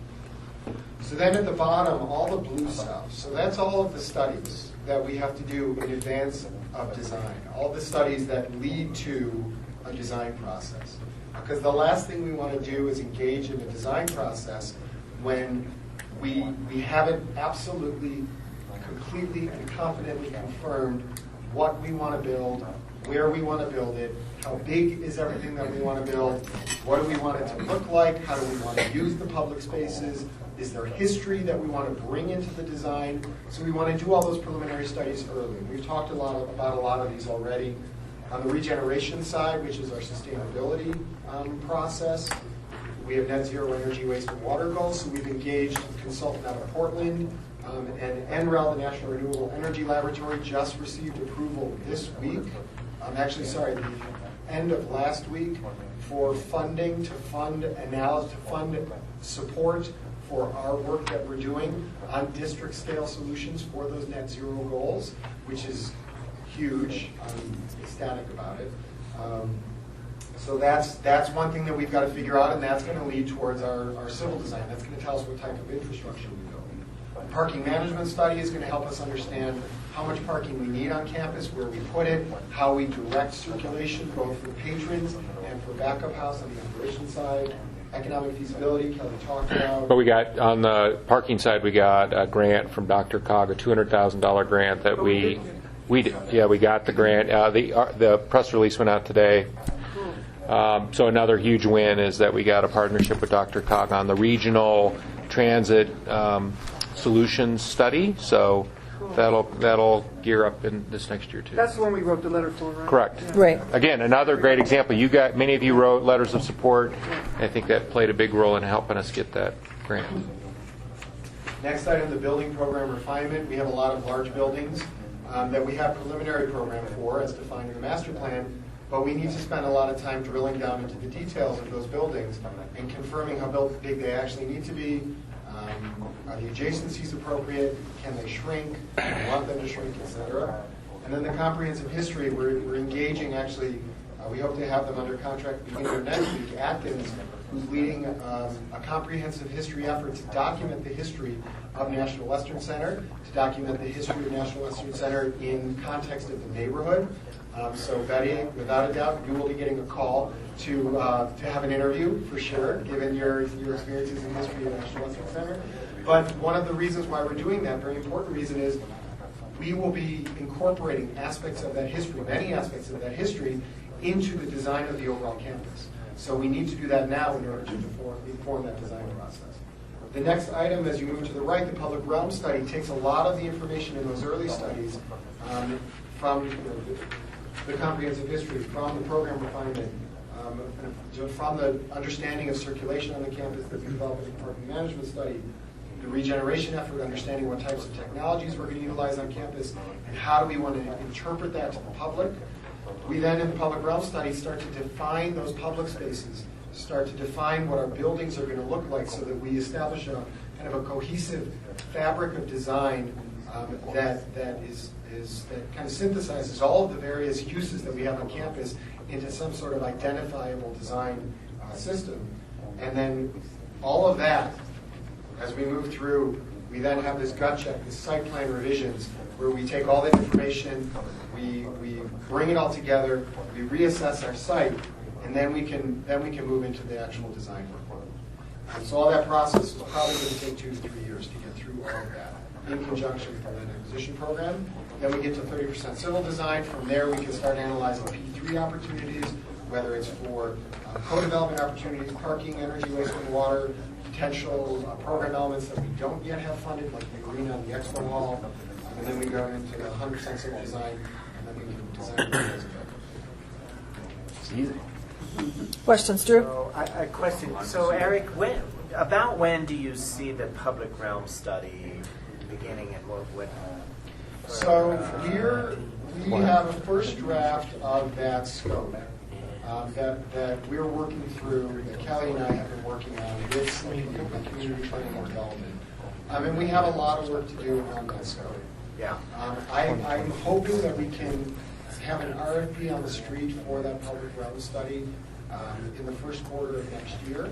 So then at the bottom, all the blue stuff. So that's all of the studies that we have to do in advance of design, all the studies that lead to a design process. Because the last thing we want to do is engage in a design process when we haven't absolutely, completely and confidently confirmed what we want to build, where we want to build it, how big is everything that we want to build, what do we want it to look like, how do we want to use the public spaces, is there history that we want to bring into the design? So we want to do all those preliminary studies early. We've talked about a lot of these already. On the regeneration side, which is our sustainability process, we have net zero energy, waste, and water goals. So we've engaged a consultant out of Portland, and NREL, the National Renewable Energy Laboratory, just received approval this week. The end of last week for funding to fund support for our work that we're doing on district scale solutions for those net zero goals, which is huge. I'm ecstatic about it. So that's one thing that we've got to figure out, and that's going to lead towards our civil design. That's going to tell us what type of infrastructure we build. A parking management study is going to help us understand how much parking we need on campus, where we put it, how we direct circulation, both for patrons and for backup house on the operations side. Economic feasibility, Kelly talked about. But we got, on the parking side, we got a grant from Dr. Cog, a $200,000 grant that we got the grant. The press release went out today. So another huge win is that we got a partnership with Dr. Cog on the regional transit solutions study. So that'll gear up in this next year too. That's the one we wrote the letter for, right? Correct. Yeah. Right. Again, another great example. Many of you wrote letters of support. I think that played a big role in helping us get that grant. Next item, the building program refinement. We have a lot of large buildings that we have preliminary program for as defined in the master plan, but we need to spend a lot of time drilling down into the details of those buildings and confirming how big they actually need to be. Are the adjacencies appropriate? Can they shrink? Do we want them to shrink, et cetera? And then the comprehensive history, we're engaging actually, we hope to have them under contract beginning of next week, Atkins, who's leading a comprehensive history effort to document the history of National Western Center, to document the history of National Western Center in context of the neighborhood. So Betty, without a doubt, you will be getting a call to have an interview for sure, given your experiences in history of National Western Center. But one of the reasons why we're doing that, very important reason, is we will be incorporating aspects of that history, many aspects of that history, into the design of the overall campus. So we need to do that now in order to inform that design process. The next item, as you move to the right, the public realm study takes a lot of the information in those early studies from the comprehensive history, from the program refinement, from the understanding of circulation on the campus that we developed in the parking management study, the regeneration effort, understanding what types of technologies we're going to utilize on campus, and how do we want to interpret that to the public. We then, in the public realm study, start to define those public spaces, start to define what our buildings are going to look like so that we establish a kind of a cohesive fabric of design that kind of synthesizes all of the various uses that we have on campus into some sort of identifiable design system. And then all of that, as we move through, We then have this gut check, this site plan revisions, where we take all that information, we bring it all together, we reassess our site, and then we can move into the actual design work. And so all that process is probably going to take 2 to 3 years to get through all of that in conjunction with the land acquisition program. Then we get to 30% civil design. From there, we can start analyzing P3 opportunities, whether it's for co-development opportunities, parking, energy, waste, and water, potential program elements that we don't yet have funded, like the arena and the expo hall. And then we go into the 100% civil design, and then we can design the It's easy. Questions, Drew? So, a question. So, Eric, when do you see the public realm study beginning, and what? So we have a first draft of that scope that we're working through, that Kelly and I have been working on with community planning and development. And we have a lot of work to do on that scope. Yeah. I'm hoping that we can have an RFP on the street for that public realm study in the first quarter of next year.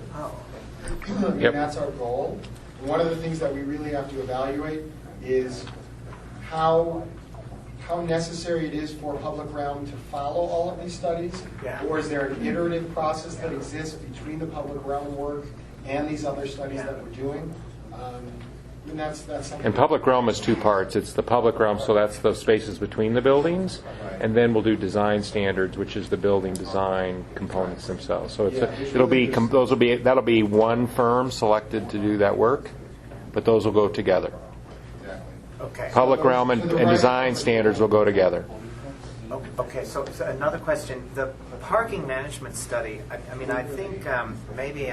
And that's our goal. And one of the things that we really have to evaluate is how necessary it is for public realm to follow all of these studies, or is there an iterative process that exists between the public realm work and these other studies that we're doing? And that's something. And public realm is 2 parts. It's the public realm, so that's the spaces between the buildings, and then we'll do design standards, which is the building design components themselves. So that'll be one firm selected to do that work, but those will go together. Okay. Public realm and design standards will go together. Okay, so another question. The parking management study, I think maybe,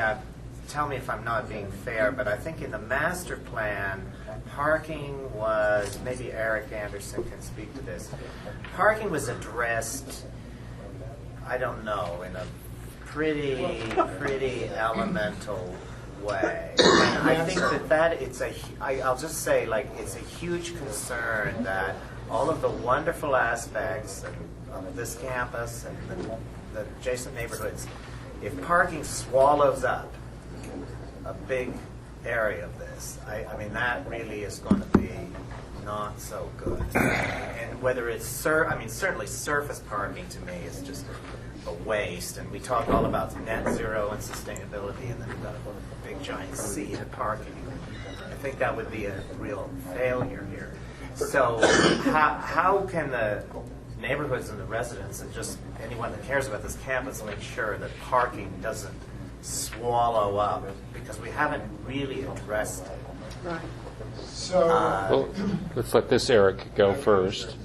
tell me if I'm not being fair, but I think in the master plan, parking was, maybe Eric Anderson can speak to this, parking was addressed, I don't know, in a pretty elemental way. And I think I'll just say, it's a huge concern that all of the wonderful aspects of this campus and the adjacent neighborhoods, if parking swallows up a big area of this, that really is going to be not so good. And whether it's certainly surface parking to me is just a waste. And we talk all about net zero and sustainability, and then we've got a big giant sea of parking. I think that would be a real failure here. So how can the neighborhoods and the residents and just anyone that cares about this campus make sure that parking doesn't swallow up, because we haven't really addressed it? Right. So let's let this Eric go first.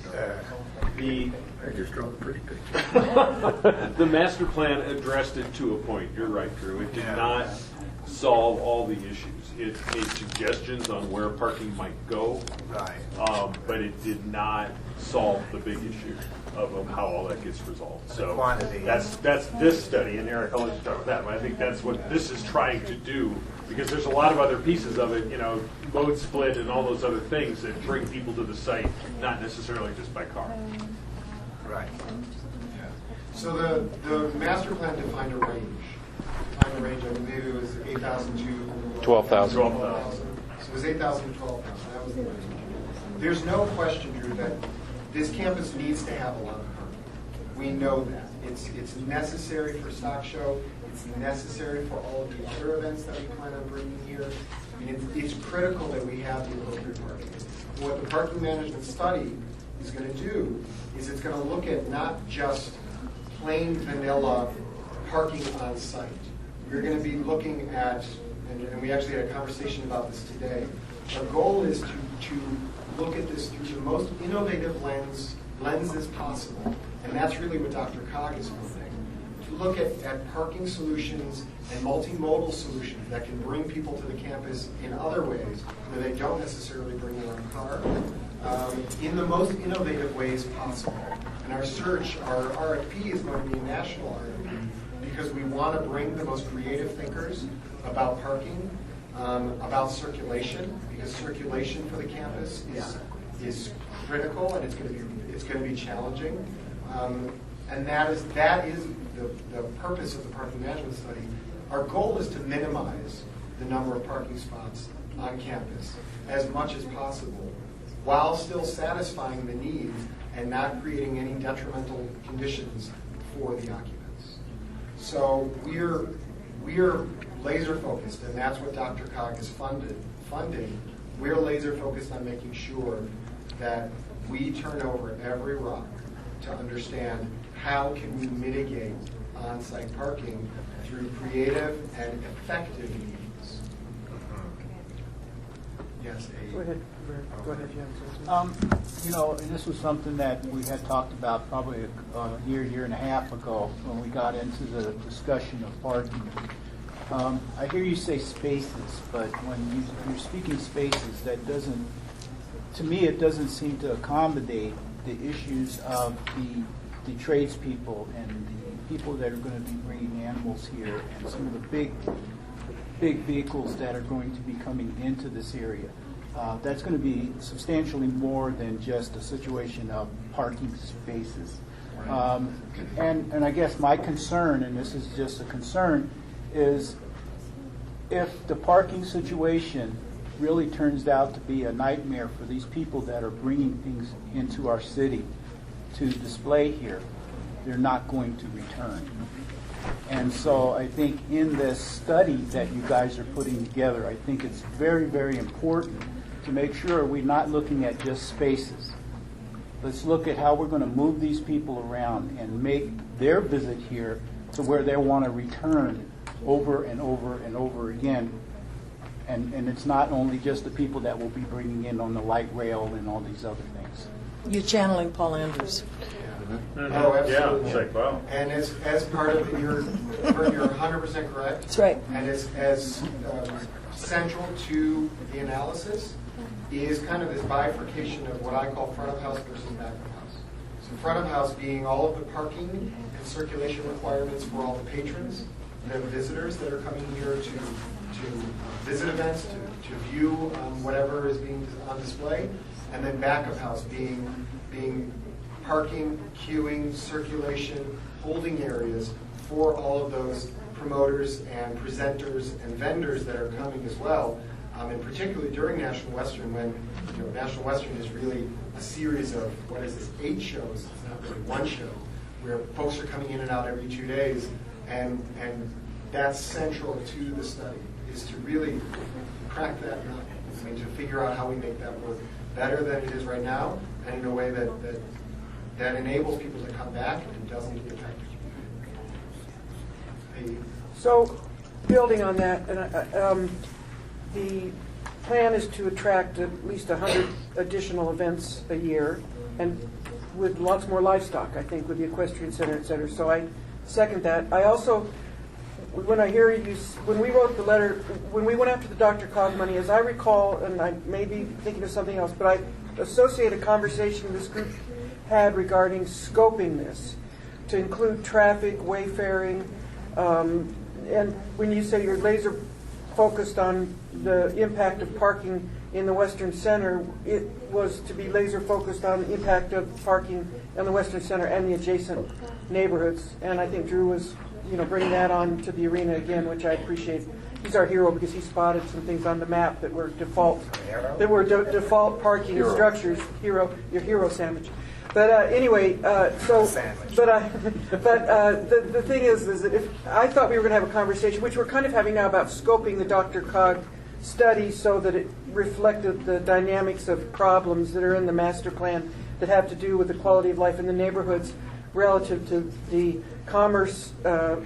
I just draw a pretty picture. The master plan addressed it to a point. You're right, Drew. It did not solve all the issues. It made suggestions on where parking might go, but it did not solve the big issue of how all that gets resolved. So that's this study, and Eric, I'll let you start with that. But I think that's what this is trying to do, because there's a lot of other pieces of it, mode split and all those other things that bring people to the site, not necessarily just by car. Right. So the master plan defined a range. I believe it was 8,000 to 12,000. 12,000. So it was 8,000 to 12,000. That was the range. There's no question, Drew, that this campus needs to have a lot of parking. We know that. It's necessary for Stock Show. It's necessary for all of the other events that we plan on bringing here. It's critical that we have the appropriate parking. What the parking management study is going to do is it's going to look at not just plain vanilla parking on site. We're going to be looking at, and we actually had a conversation about this today, our goal is to look at this through the most innovative lenses possible, and that's really what Dr. Cog is doing. To look at parking solutions and multimodal solutions that can bring people to the campus in other ways where they don't necessarily bring their own car, in the most innovative ways possible. And our RFP is going to be a national RFP, because we want to bring the most creative thinkers about parking, about circulation, because circulation for the campus is critical, and it's going to be challenging. And that is the purpose of the parking management study. Our goal is to minimize the number of parking spots on campus as much as possible, while still satisfying the needs and not creating any detrimental conditions for the occupants. So we're laser focused, and that's what DRCOG is funding. We're laser focused on making sure that we turn over every rock to understand how can we mitigate on-site parking through creative and effective means. Yes, Go ahead, Jim. And this was something that we had talked about probably a year and a half ago when we got into the discussion of parking. I hear you say spaces, but when you're speaking spaces, that doesn't, to me, it doesn't seem to accommodate the issues of the tradespeople and the people that are going to be bringing animals here and some of the big vehicles that are going to be coming into this area. That's going to be substantially more than just a situation of parking spaces. And I guess my concern, and this is just a concern, is if the parking situation really turns out to be a nightmare for these people that are bringing things into our city to display here, they're not going to return. And so I think in this study that you guys are putting together, I think it's very, very important to make sure we're not looking at just spaces. Let's look at how we're going to move these people around and make their visit here to where they want to return over and over and over again. And it's not only just the people that will be bringing in on the light rail and all these other things. You're channeling Paul Andrews. Oh, absolutely. Yeah, it's like, wow. And as part of you're 100% correct. That's right. And as central to the analysis is kind of this bifurcation of what I call front of house versus back of house. So front of house being all of the parking and circulation requirements for all the patrons, the visitors that are coming here to visit events, to view whatever is being on display, and then back of house being parking, queuing, circulation, holding areas for all of those promoters and presenters and vendors that are coming as well. And particularly during National Western, when National Western is really a series of, 8 shows, it's not really one show, where folks are coming in and out every 2 days, and that's central to the study, is to really crack that nut. I mean, to figure out how we make that work better than it is right now, and in a way that enables people to come back and doesn't impact the community. So, building on that, the plan is to attract at least 100 additional events a year, and with lots more livestock, I think, with the equestrian center, et cetera. So I second that. I also, when I hear you, when we wrote the letter, when we went after the DRCOG money, as I recall, and I may be thinking of something else, but I associate a conversation this group had regarding scoping this to include traffic, wayfaring, and when you say you're laser focused on the impact of parking in the Western Center, it was to be laser focused on the impact of parking in the Western Center and the adjacent neighborhoods. And I think Drew was, bringing that on to the arena again, which I appreciate. He's our hero because he spotted some things on the map that were default parking structures. Your hero sandwich. But anyway, the thing is that if I thought we were going to have a conversation, which we're kind of having now, about scoping the DRCOG study so that it reflected the dynamics of problems that are in the master plan that have to do with the quality of life in the neighborhoods relative to the commerce,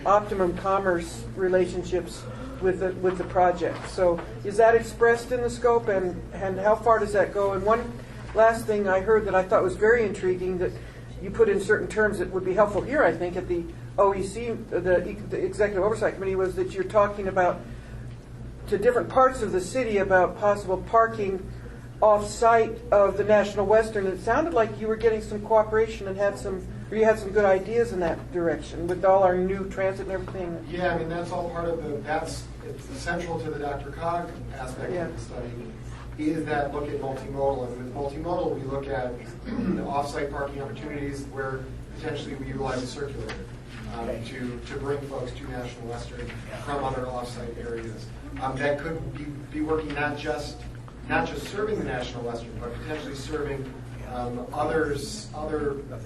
optimum commerce relationships with the project. So is that expressed in the scope, and how far does that go? And one last thing I heard that I thought was very intriguing that you put in certain terms that would be helpful here, I think, at the OEC, the Executive Oversight Committee, was that you're talking about to different parts of the city about possible parking off-site of the National Western. It sounded like you were getting some cooperation and you had some good ideas in that direction with all our new transit and everything. Yeah, I mean, that's all part of it's central to the DRCOG aspect of the study, is that look at multimodal. And with multimodal, we look at the off-site parking opportunities where potentially we utilize a circulator to bring folks to National Western from other off-site areas. that could be working not just serving the National Western, but potentially serving other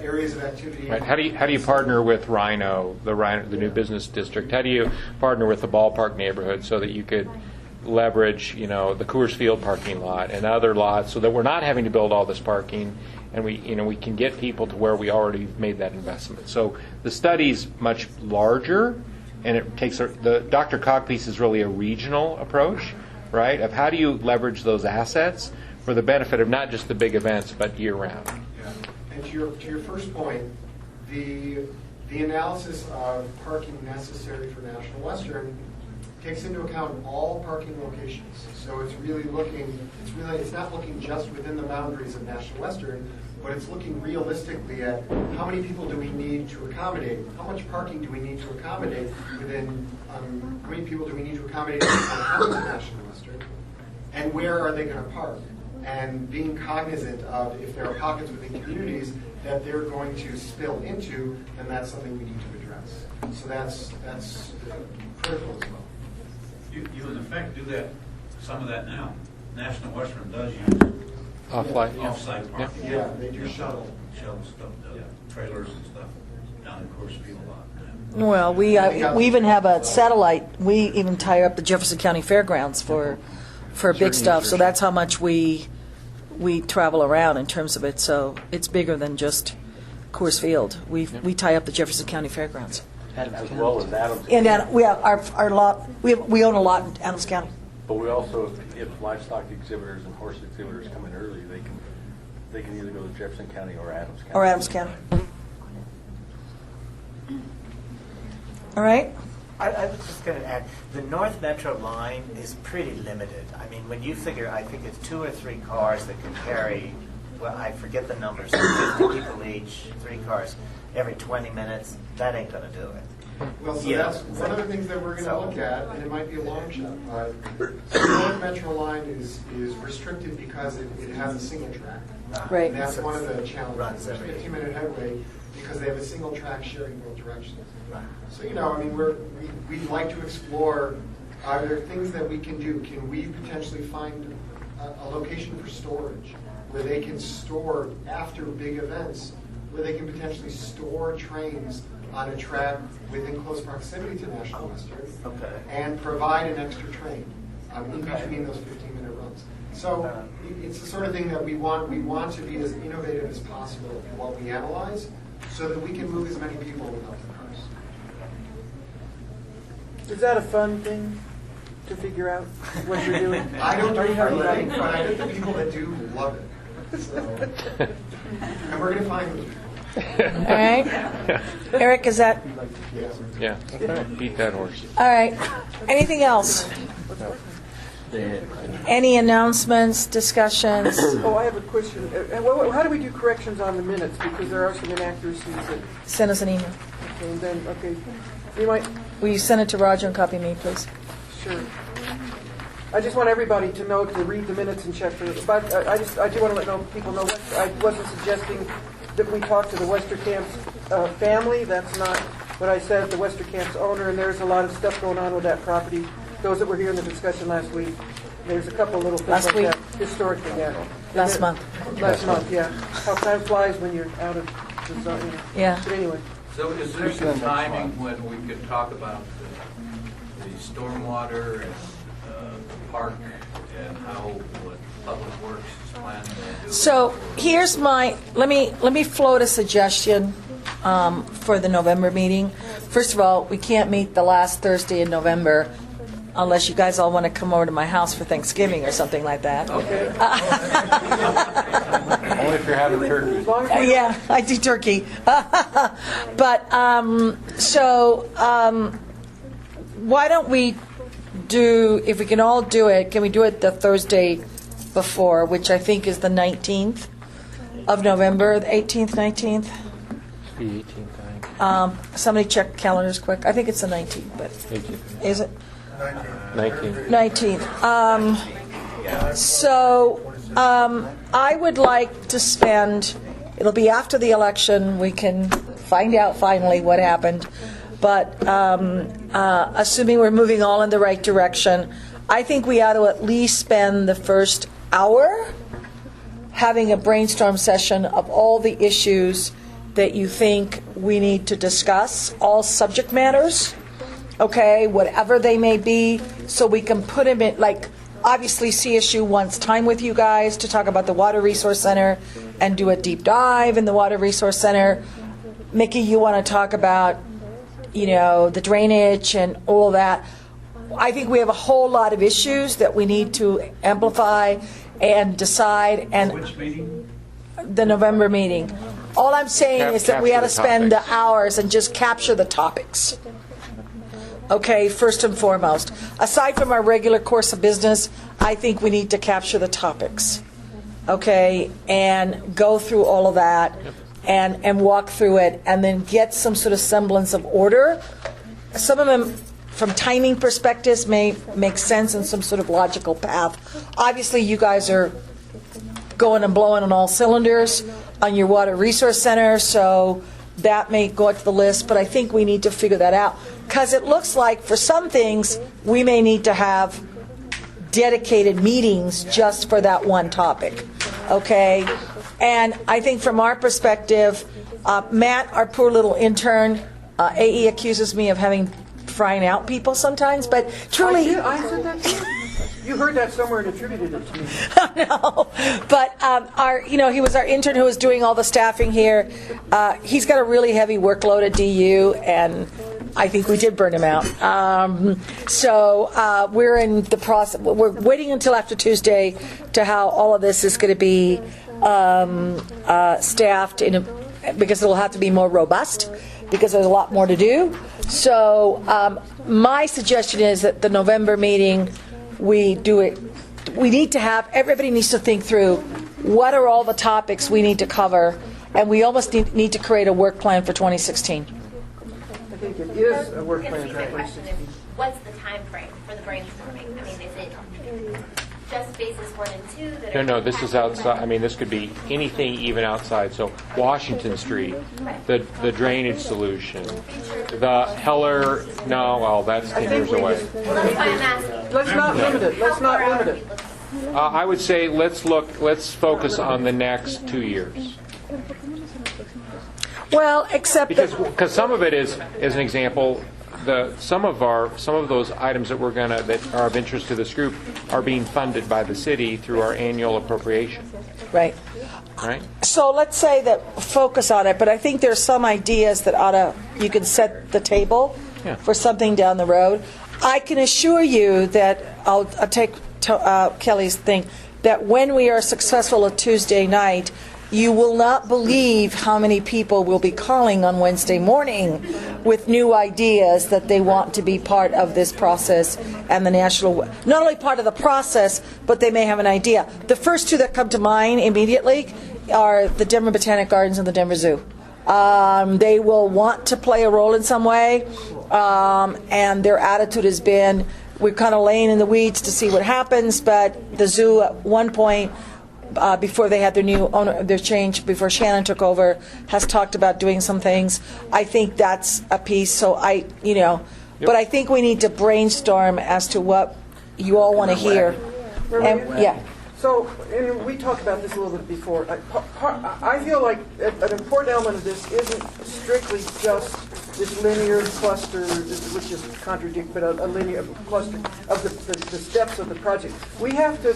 areas of activity. Right. How do you partner with Rhino, the new business district? How do you partner with the ballpark neighborhood so that you could leverage, the Coors Field parking lot and other lots, so that we're not having to build all this parking, and we can get people to where we already made that investment. So the study's much larger, and it takes the Dr. Cog piece is really a regional approach, right? Of how do you leverage those assets for the benefit of not just the big events, but year round. And to your first point, the analysis of parking necessary for National Western takes into account all parking locations. So it's not looking just within the boundaries of National Western, but it's looking realistically at how many people do we need to accommodate, how much parking do we need to accommodate within, how many people do we need to accommodate coming to National Western, and where are they going to park? And being cognizant of if there are pockets within communities that they're going to spill into, then that's something we need to address. So that's critical as well. You in effect do that, some of that now. National Western does use off-site parking. Yeah, they do shuttle stuff, trailers and stuff down in Coors Field a lot. Well, we even have a satellite. We even tie up the Jefferson County Fairgrounds for big stuff. So that's how much we travel around in terms of it. So it's bigger than just Coors Field. We tie up the Jefferson County Fairgrounds. As well as Adams And we have our lot. We own a lot in Adams County. But we also, if livestock exhibitors and horse exhibitors come in early, they can either go to Jefferson County or Adams County. Or Adams County. All right. I was just going to add, the North Metro line is pretty limited. I mean, when you figure, I think it's 2 or 3 cars that can carry, well, I forget the numbers, 50 people each, 3 cars every 20 minutes, that ain't going to do it. Well, so that's one of the things that we're going to look at, and it might be a long shot. The North Metro line is restricted because it has a single track. Right. And that's one of the challenges. There's 15-minute headway because they have a single track sharing both directions. So, I mean, we'd like to explore, are there things that we can do? Can we potentially find a location for storage where they can store after big events, where they can potentially store trains on a track within close proximity to National Western, and provide an extra train in between those 15-minute runs. So it's the sort of thing that we want to be as innovative as possible in what we analyze, so that we can move as many people without the cars. Is that a fun thing to figure out what you're doing? I don't do it for a living, but I get the people that do love it. So, and we're going to find them. All right. Eric, is that? Yeah. Beat that horse. All right. Anything else? Any announcements, discussions? Oh, I have a question. How do we do corrections on the minutes? Because there are some inaccuracies that... Send us an email. Okay, and then, okay. You might... Will you send it to Roger and copy me, please? Sure. I just want everybody to know to read the minutes and check for it. But I do want to let people know I wasn't suggesting that we talk to the Westerkamp's family. That's not what I said. The Westerkamp's owner, and there's a lot of stuff going on with that property. Those that were here in the discussion last week, there's a couple little things Last week? that historically, yeah. Last month. Last month, yeah. How time flies when you're out of the zone. Yeah. But anyway. So is there some timing when we could talk about the stormwater and the park and how what Public Works is planning to do? So here's my, let me float a suggestion for the November meeting. First of all, we can't meet the last Thursday in November unless you guys all want to come over to my house for Thanksgiving or something like that. Okay. Only if you're having turkey. Yeah, I do turkey. But why don't we do, if we can all do it, can we do it the Thursday before, which I think is the 19th of November, the 18th, 19th? It's the 18th, I think. Somebody check calendars quick. I think it's the 19th, but 18th. is it? 19th. 19th. So I would like to spend, it'll be after the election, we can find out finally what happened, but assuming we're moving all in the right direction, I think we ought to at least spend the first hour having a brainstorm session of all the issues that you think we need to discuss, all subject matters, okay, whatever they may be, so we can put them in, like, obviously CSU wants time with you guys to talk about the Water Resource Center and do a deep dive in the Water Resource Center. Mickey, you want to talk about, the drainage and all of that. I think we have a whole lot of issues that we need to amplify and decide. And Which meeting? The November meeting. All I'm saying is that we ought to spend the hours and just capture the topics. Okay, first and foremost. Aside from our regular course of business, I think we need to capture the topics. Okay, and go through all of that and walk through it and then get some sort of semblance of order. Some of them, from timing perspectives, may make sense in some sort of logical path. Obviously, you guys are going and blowing on all cylinders on your Water Resource Center, so that may go up to the list, but I think we need to figure that out. Because it looks like for some things, we may need to have dedicated meetings just for that one topic. Okay? And I think from our perspective, Matt, our poor little intern, AE accuses me of frying out people sometimes, but truly... I said that too. You heard that somewhere and attributed it to me. No, but he was our intern who was doing all the staffing here. He's got a really heavy workload at DU, and I think we did burn him out. So we're in the process. We're waiting until after Tuesday to how all of this is going to be staffed because it'll have to be more robust because there's a lot more to do. So my suggestion is that the November meeting, we do it. We need to have, everybody needs to think through what are all the topics we need to cover, and we almost need to create a work plan for 2016. I think it is a work plan for 2016. What's the time frame for the brainstorming? I mean, is it just phases 1 and 2 that are... No, this is outside. I mean, this could be anything even outside. So Washington Street, the drainage solution, the Heller, that's 10 years away. Well, that's why I'm asking. Let's not limit it. Let's not limit it. I would say let's focus on the next 2 years. Well, except because some of it is, as an example, some of those items that that are of interest to this group are being funded by the city through our annual appropriation. Right. Right. So let's say that focus on it, but I think there's some ideas that you can set the table for something down the road. I can assure you that I'll take Kelly's thing that when we are successful at Tuesday night, you will not believe how many people will be calling on Wednesday morning with new ideas that they want to be part of this process and the national, not only part of the process, but they may have an idea. The first two that come to mind immediately are the Denver Botanic Gardens and the Denver Zoo. They will want to play a role in some way, and their attitude has been, we're kind of laying in the weeds to see what happens, but the zoo at one point, before they had their new owner, their change, before Shannon took over, has talked about doing some things. I think that's a piece. So but I think we need to brainstorm as to what you all want to hear. And, So, and we talked about this a little bit before. I feel like an important element of this isn't strictly just this linear cluster, which is contradictory, but a linear cluster of the steps of the project. We have to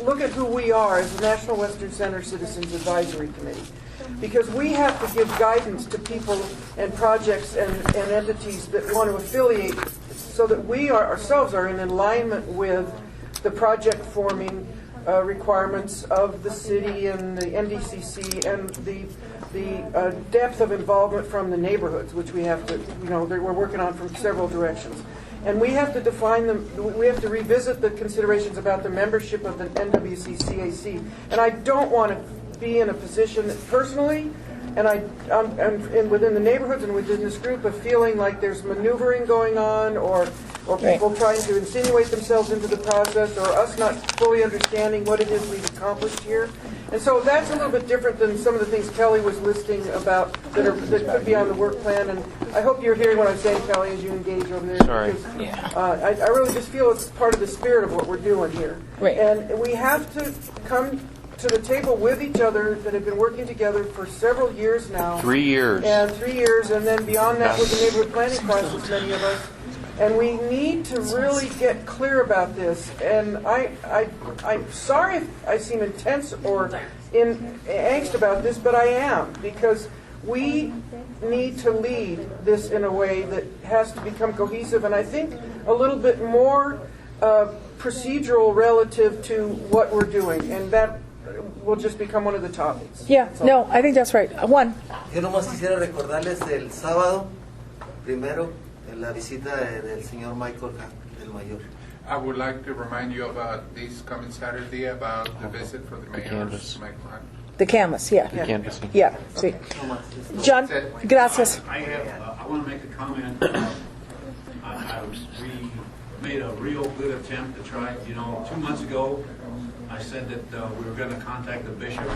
look at who we are as the National Western Center Citizens Advisory Committee, because we have to give guidance to people and projects and entities that want to affiliate so that we ourselves are in alignment with the project forming requirements of the city and the NDCC and the depth of involvement from the neighborhoods, which we have to, we're working on from several directions. And we have to define them, we have to revisit the considerations about the membership of the NWCAC. And I don't want to be in a position personally, and within the neighborhoods and within this group, of feeling like there's maneuvering going on or or people trying to insinuate themselves into the process, or us not fully understanding what it is we've accomplished here. And so that's a little bit different than some of the things Kelly was listing about that could be on the work plan. And I hope you're hearing what I'm saying, Kelly, as you engage over there. Sorry. Because, I really just feel it's part of the spirit of what we're doing here. Right. And we have to come to the table with each other that have been working together for several years now. 3 years. And 3 years, and then beyond that with the neighborhood planning process, many of us. And we need to really get clear about this. And I'm sorry if I seem intense or in angst about this, but I am, because we need to lead this in a way that has to become cohesive, and I think a little bit more procedural relative to what we're doing, and that will just become one of the topics. Yeah, no, I think that's right. Juan. Yo nomás quisiera recordarles el sábado, primero, en la visita del señor Michael del Mayor. I would like to remind you about this coming Saturday about the visit for the mayor's microphone. The canvas, yeah. The canvassing. Yeah, sí. John, gracias. I want to make a comment. We made a real good attempt to try, 2 months ago, I said that we were going to contact the bishop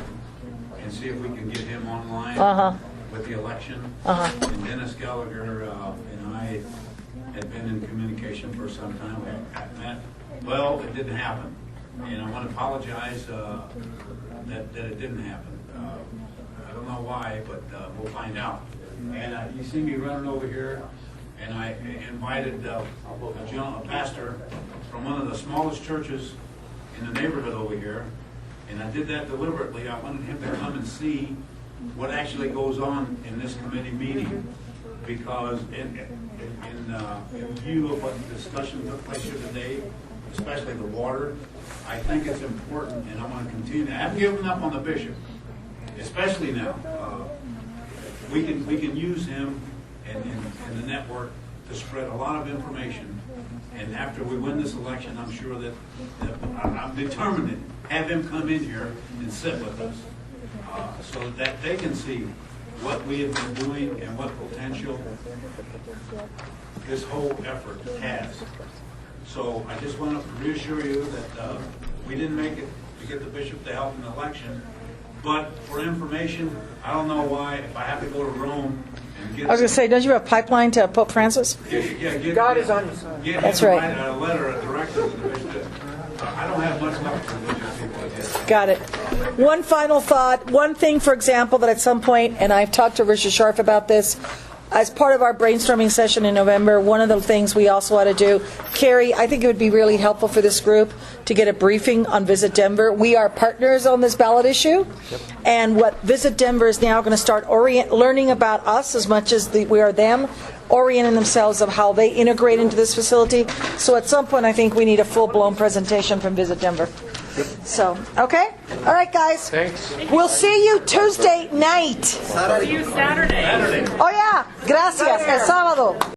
and see if we can get him online with the election. And Dennis Gallagher and I had been in communication for some time. We met. Well, it didn't happen. And I want to apologize that it didn't happen. I don't know why, but we'll find out. And you see me running over here, and I invited a pastor from one of the smallest churches in the neighborhood over here, and I did that deliberately. I wanted him to come and see what actually goes on in this committee meeting, because in view of what the discussion took place here today, especially the water, I think it's important, and I want to continue. I haven't given up on the bishop, especially now. We can use him and the network to spread a lot of information. And after we win this election, I'm sure that I'm determined to have him come in here and sit with us, so that they can see what we have been doing and what potential this whole effort has. So I just want to reassure you that we didn't make it to get the bishop to help in the election, but for information, I don't know why, if I have to go to Rome and get... I was going to say, don't you have a pipeline to Pope Francis? God is on your side. That's right. Write a letter, a directive to the bishop. I don't have much luck with religious people, I guess. Got it. One final thought. One thing, for example, that at some point, and I've talked to Richard Scharf about this, as part of our brainstorming session in November, one of the things we also ought to do, Carrie, I think it would be really helpful for this group to get a briefing on Visit Denver. We are partners on this ballot issue, and what Visit Denver is now going to start learning about us as much as we are them, orienting themselves of how they integrate into this facility. So at some point, I think we need a full-blown presentation from Visit Denver. So, okay? All right, guys. Thanks. We'll see you Tuesday night. See you Saturday. Oh, yeah. Gracias. El sábado.